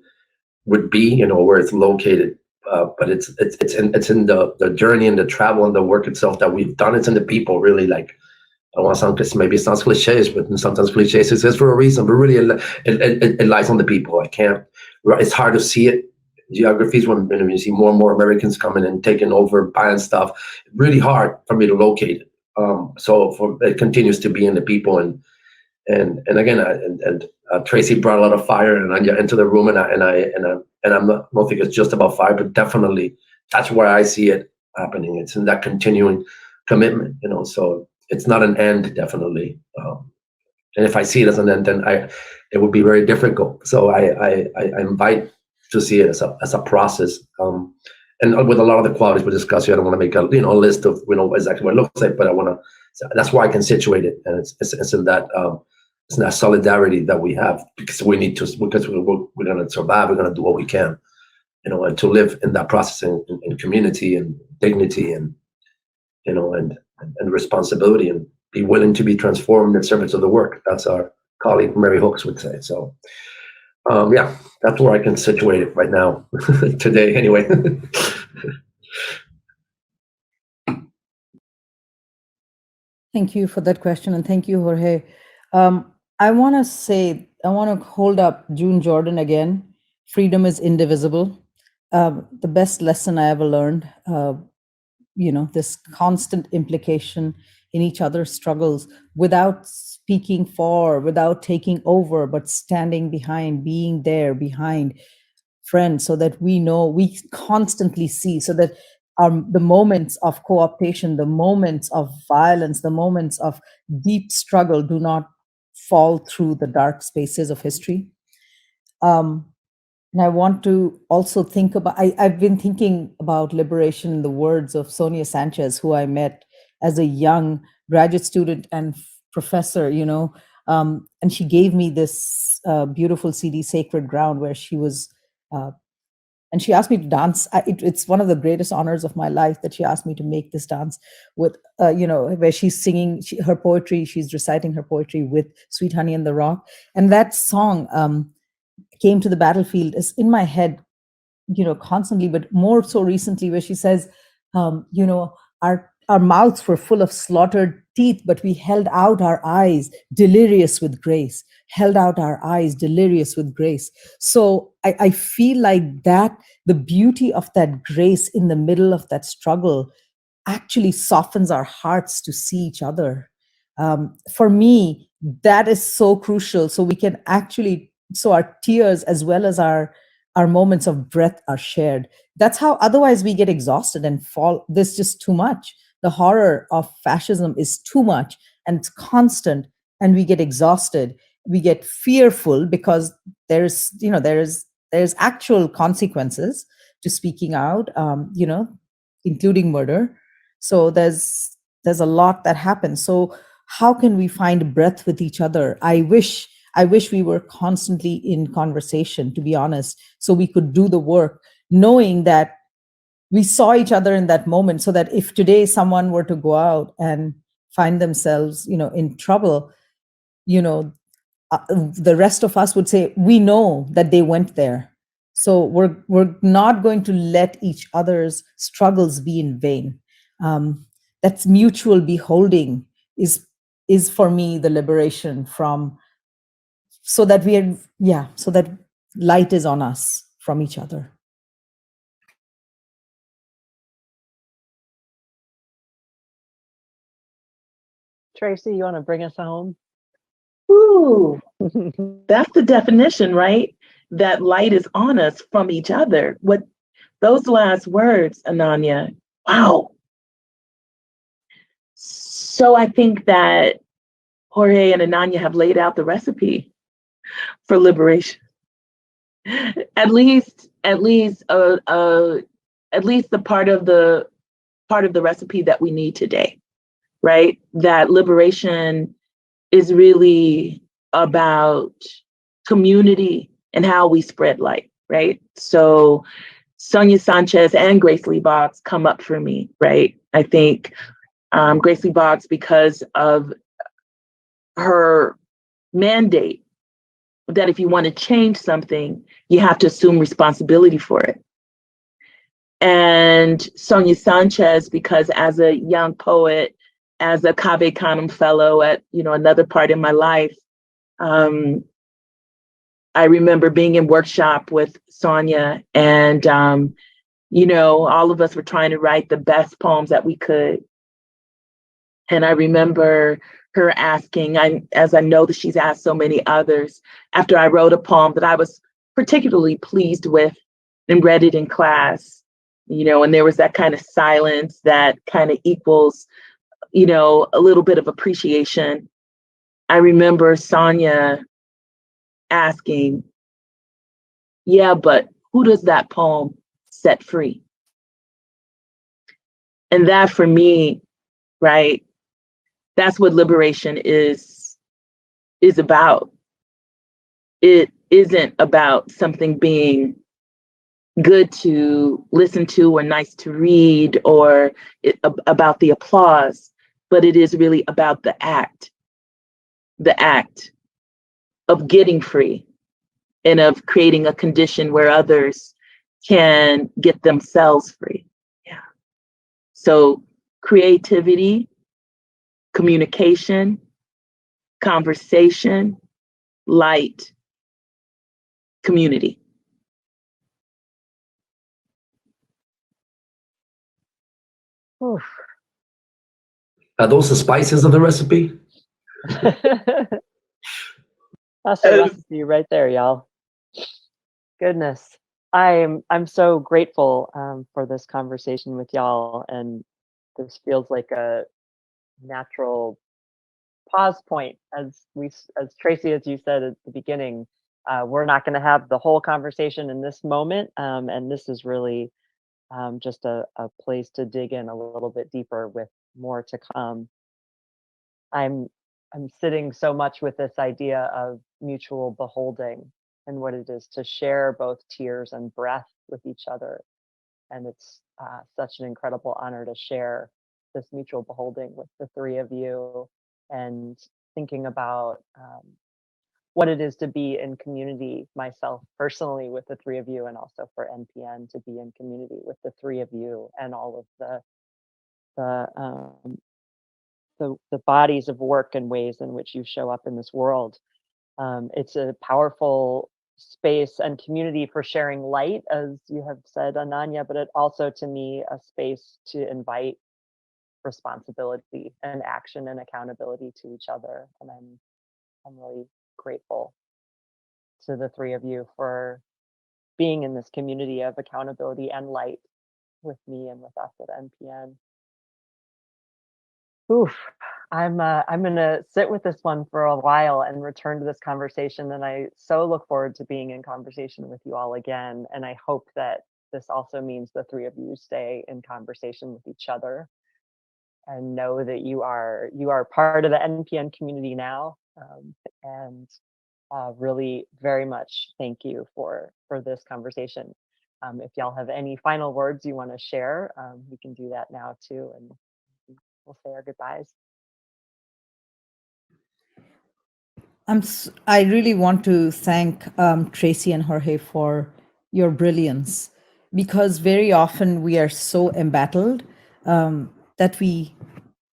would be, you know, where it's located. But it's in the journey and the travel and the work itself that we've done. It's in the people, really. Like, I don't want to sound, because maybe it sounds cliches, but sometimes cliches it's for a reason. But really, it lies on the people. I can't. It's hard to see it. Geographies, when you see more and more Americans coming and taking over, buying stuff, really hard for me to locate it. It continues to be in the people, and again, Tracie brought a lot of fire and Ananya into the room, and I'm not, I don't think it's just about fire, but definitely that's where I see it happening. It's in that continuing commitment, you know. So it's not an end, definitely. And if I see it as an end, then it would be very difficult. So I invite to see it as a process. And with a lot of the qualities we're discussing, I don't want to make a list of exactly what it looks like, but I want to. That's why I can situate it, and it's in that. It's that solidarity that we have, because we need to, because we're going to survive. We're going to do what we can, you know, and to live in that process in community and dignity and, you know, and responsibility, and be willing to be transformed in service of the work. That's our colleague Mary Hooks would say. So, yeah, that's where I can situate it right now, today, anyway. Thank you for that question, and thank you, Jorge. I want to hold up June Jordan again. Freedom is indivisible. The best lesson I ever learned, this constant implication in each other's struggles, without speaking for, without taking over, but standing behind, being there behind friends, so that we know, we constantly see, so that the moments of co-optation, the moments of violence, the moments of deep struggle do not fall through the dark spaces of history. And I want to also think about, I've been thinking about liberation in the words of Sonia Sanchez, who I met as a young graduate student and professor, and she gave me this beautiful CD, Sacred Ground, where she was, and she asked me to dance. It's one of the greatest honors of my life that she asked me to make this dance with, where she's singing her poetry, she's reciting her poetry with Sweet Honey and the Rock. And that song, Came to the Battlefield, is in my head, constantly, but more so recently, where she says, our mouths were full of slaughtered teeth, but we held out our eyes, delirious with grace, held out our eyes, delirious with grace. So I feel like that, the beauty of that grace in the middle of that struggle actually softens our hearts to see each other. For me, that is so crucial. So we can actually, so our tears as well as our moments of breath are shared. That's how, otherwise we get exhausted and fall. There's just too much. The horror of fascism is too much, and it's constant, and we get exhausted. We get fearful because there's actual consequences to speaking out, including murder. So there's a lot that happens. So how can we find breath with each other? I wish we were constantly in conversation, to be honest, so we could do the work, knowing that we saw each other in that moment, so that if today someone were to go out and find themselves, in trouble, the rest of us would say, we know that they went there. So we're not going to let each other's struggles be in vain. That's mutual beholding is for me the liberation from, so that so that light is on us from each other. Tracie, you want to bring us home? Ooh, that's the definition, right? That light is on us from each other. What those last words, Ananya, wow. So I think that Jorge and Ananya have laid out the recipe for liberation. At least the part of the recipe that we need today, right? That liberation is really about community and how we spread light, right? So Sonia Sanchez and Grace Lee Boggs come up for me, right? I think Grace Lee Boggs, because of her mandate, that if you want to change something, you have to assume responsibility for it. And Sonia Sanchez, because as a young poet, as a Cave Canem fellow at, another part in my life, I remember being in workshop with Sonia, and, all of us were trying to write the best poems that we could. And I remember her asking, as I know that she's asked so many others, after I wrote a poem that I was particularly pleased with and read it in class, and there was that kind of silence that kind of equals, a little bit of appreciation. I remember Sonia asking, yeah, but who does that poem set free? And that for me, right, that's what liberation is about. It isn't about something being good to listen to or nice to read or about the applause, but it is really about the act of getting free and of creating a condition where others can get themselves free. Yeah. So creativity, communication, conversation, light, community. Oof. Are those the spices of the recipe? That's the recipe right there, y'all. Goodness. I'm so grateful for this conversation with y'all, and this feels like a natural pause point as Tracie, as you said at the beginning, we're not going to have the whole conversation in this moment, and this is really just a place to dig in a little bit deeper with more to come. I'm sitting so much with this idea of mutual beholding and what it is to share both tears and breath with each other. And it's such an incredible honor to share this mutual beholding with the three of you, and thinking about what it is to be in community myself personally with the three of you, and also for NPN to be in community with the three of you and all of the bodies of work and ways in which you show up in this world. It's a powerful space and community for sharing light, as you have said, Ananya, but it also, to me, a space to invite responsibility and action and accountability to each other. And I'm really grateful to the three of you for being in this community of accountability and light with me and with us at NPN. Oof, I'm gonna sit with this one for a while and return to this conversation. And I so look forward to being in conversation with you all again. And I hope that this also means the three of you stay in conversation with each other and know that you are part of the NPN community now. And really very much thank you for this conversation. If y'all have any final words you want to share, we can do that now too, and we'll say our goodbyes. I really want to thank Tracie and Jorge for your brilliance, because very often we are so embattled that we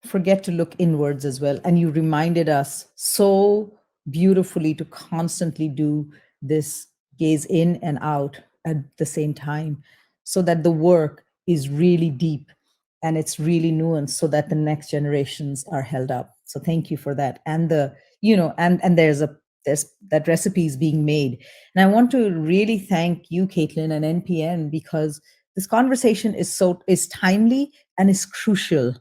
forget to look inwards as well. And you reminded us so beautifully to constantly do this gaze in and out at the same time, so that the work is really deep and it's really nuanced, so that the next generations are held up. So thank you for that. And and there's that recipe is being made. And I want to really thank you, Caitlin, and NPN, because this conversation is timely and is crucial.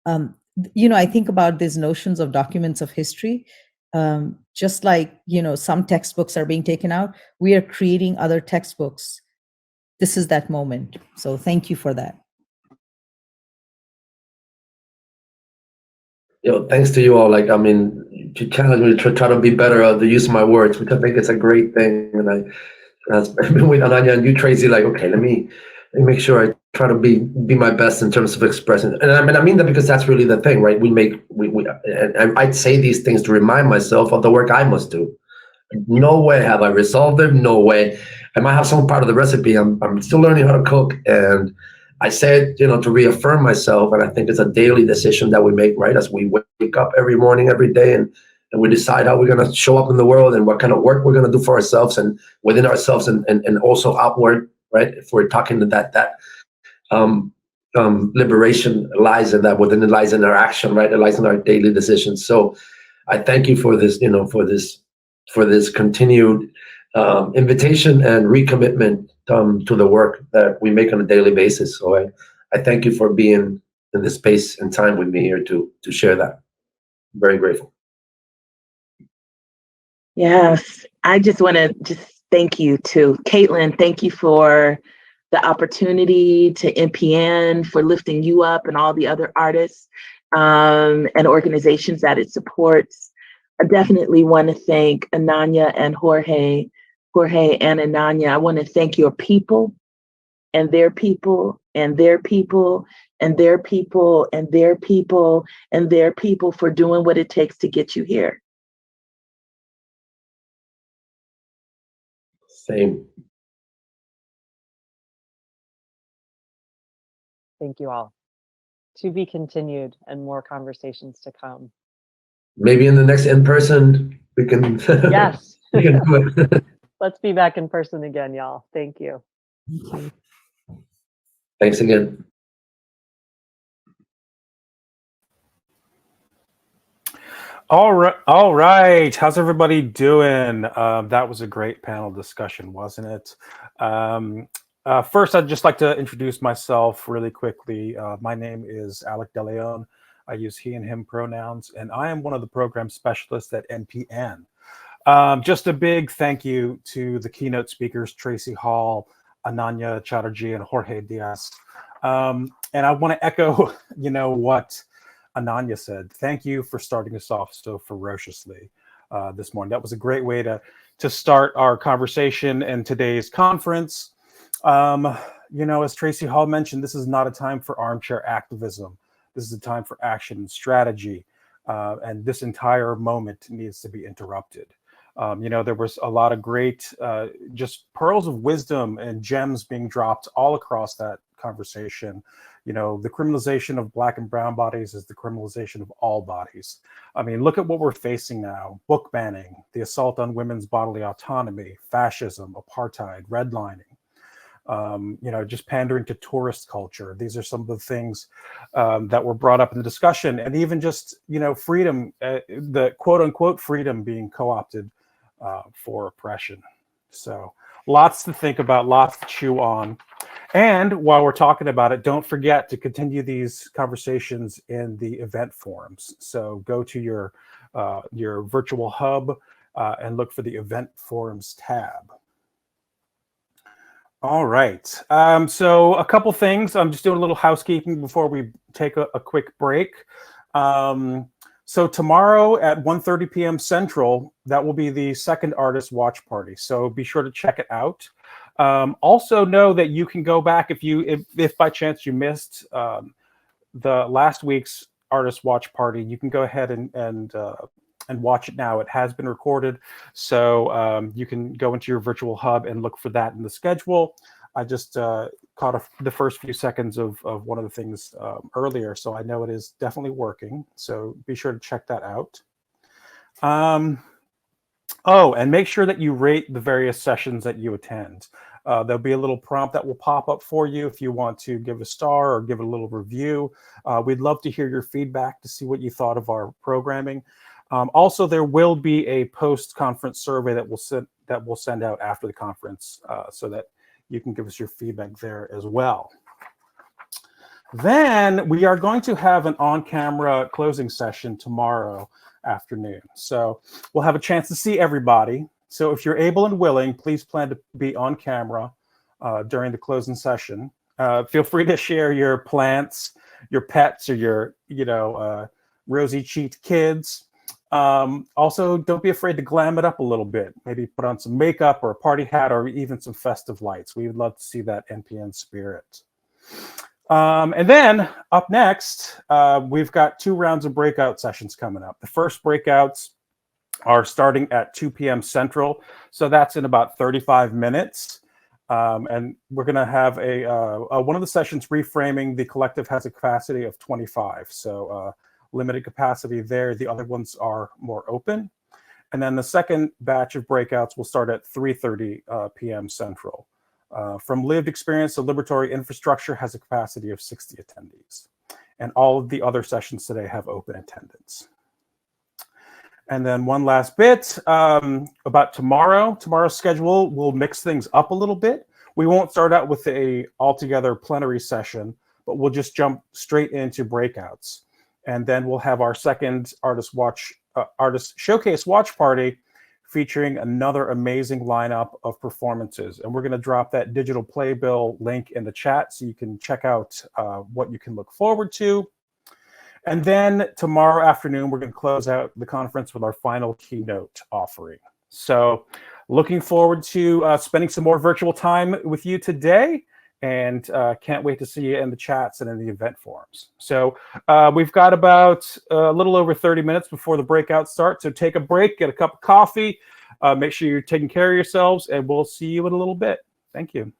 I think about these notions of documents of history, just like, some textbooks are being taken out, we are creating other textbooks. This is that moment. So thank you for that. Thanks to you all. To challenge me to try to be better at the use of my words, which I think is a great thing. And I've been with Ananya and you, Tracie, okay, let me make sure I try to be my best in terms of expressing. And I mean that because that's really the thing, right? And I'd say these things to remind myself of the work I must do. No way have I resolved them. No way. I might have some part of the recipe. I'm still learning how to cook, and I said, to reaffirm myself. And I think it's a daily decision that we make, right? As we wake up every morning, every day, and we decide how we're going to show up in the world and what kind of work we're going to do for ourselves and within ourselves, and also outward, right? If we're talking to that um, liberation lies in that, within it lies in our action, right? It lies in our daily decisions. So I thank you for this, for this continued invitation and recommitment to the work that we make on a daily basis. So I thank you for being in this space and time with me here to share that. I'm very grateful. Yes, I just want to just thank you too. Caitlin, thank you for the opportunity to NPN, for lifting you up and all the other artists and organizations that it supports. I definitely want to thank Ananya and Jorge and Ananya. I want to thank your people and their people and their people and their people and their people and their people for doing what it takes to get you here. Same. Thank you all. To be continued and more conversations to come. Maybe in the next in-person, we can, Yes. we can do it. Let's be back in person again, y'all. Thank you. Thank you. Thanks again. All right. How's everybody doing? That was a great panel discussion, wasn't it? First, I'd just like to introduce myself really quickly. My name is Alec DeLeon. I use he and him pronouns, and I am one of the program specialists at NPN. Just a big thank you to the keynote speakers, Tracie Hall, Ananya, Chatterjea, and Jorge Diaz. And I want to echo, what Ananya said. Thank you for starting us off so ferociously this morning. That was a great way to start our conversation in today's conference. As Tracie Hall mentioned, this is not a time for armchair activism. This is a time for action and strategy. And this entire moment needs to be interrupted. There was a lot of great, just pearls of wisdom and gems being dropped all across that conversation. The criminalization of Black and brown bodies is the criminalization of all bodies. I mean, look at what we're facing now: book banning, the assault on women's bodily autonomy, fascism, apartheid, redlining. Just pandering to tourist culture. These are some of the things that were brought up in the discussion, and even just freedom, the quote unquote freedom being co-opted for oppression. So lots to think about, lots to chew on. And while we're talking about it, don't forget to continue these conversations in the event forums. So go to your virtual hub and look for the event forums tab. All right. So a couple things. I'm just doing a little housekeeping before we take a quick break. So tomorrow at 1:30 p.m. Central, that will be the second artist watch party. So be sure to check it out. Also know that you can go back if by chance you missed the last week's artist watch party. You can go ahead and watch it now. It has been recorded, so you can go into your virtual hub and look for that in the schedule. I just caught the first few seconds of one of the things earlier, so I know it is definitely working. So be sure to check that out. Oh, and make sure that you rate the various sessions that you attend. There'll be a little prompt that will pop up for you if you want to give a star or give a little review. We'd love to hear your feedback to see what you thought of our programming. Also, there will be a post-conference survey that we'll send out after the conference so that you can give us your feedback there as well. Then we are going to have an on-camera closing session tomorrow afternoon. So we'll have a chance to see everybody. So if you're able and willing, please plan to be on camera during the closing session. Feel free to share your plants, your pets, or your rosy-cheeked kids. Also, don't be afraid to glam it up a little bit. Maybe put on some makeup or a party hat or even some festive lights. We would love to see that NPN spirit. And then up next, we've got 2 rounds of breakout sessions coming up. The first breakouts are starting at 2 p.m. Central. So that's in about 35 minutes. And we're going to have one of the sessions reframing the collective has a capacity of 25. So limited capacity there. The other ones are more open. And then the second batch of breakouts will start at 3:30 p.m. Central. From lived experience, the liberatory infrastructure has a capacity of 60 attendees. And all of the other sessions today have open attendance. And then one last bit about tomorrow. Tomorrow's schedule will mix things up a little bit. We won't start out with a altogether plenary session, but we'll just jump straight into breakouts. And then we'll have our second artist showcase watch party featuring another amazing lineup of performances. And we're going to drop that digital playbill link in the chat so you can check out what you can look forward to. And then tomorrow afternoon, we're going to close out the conference with our final keynote offering. So looking forward to spending some more virtual time with you today, and can't wait to see you in the chats and in the event forums. So we've got about a little over 30 minutes before the breakout starts. So take a break, get a cup of coffee, make sure you're taking care of yourselves, and we'll see you in a little bit. Thank you.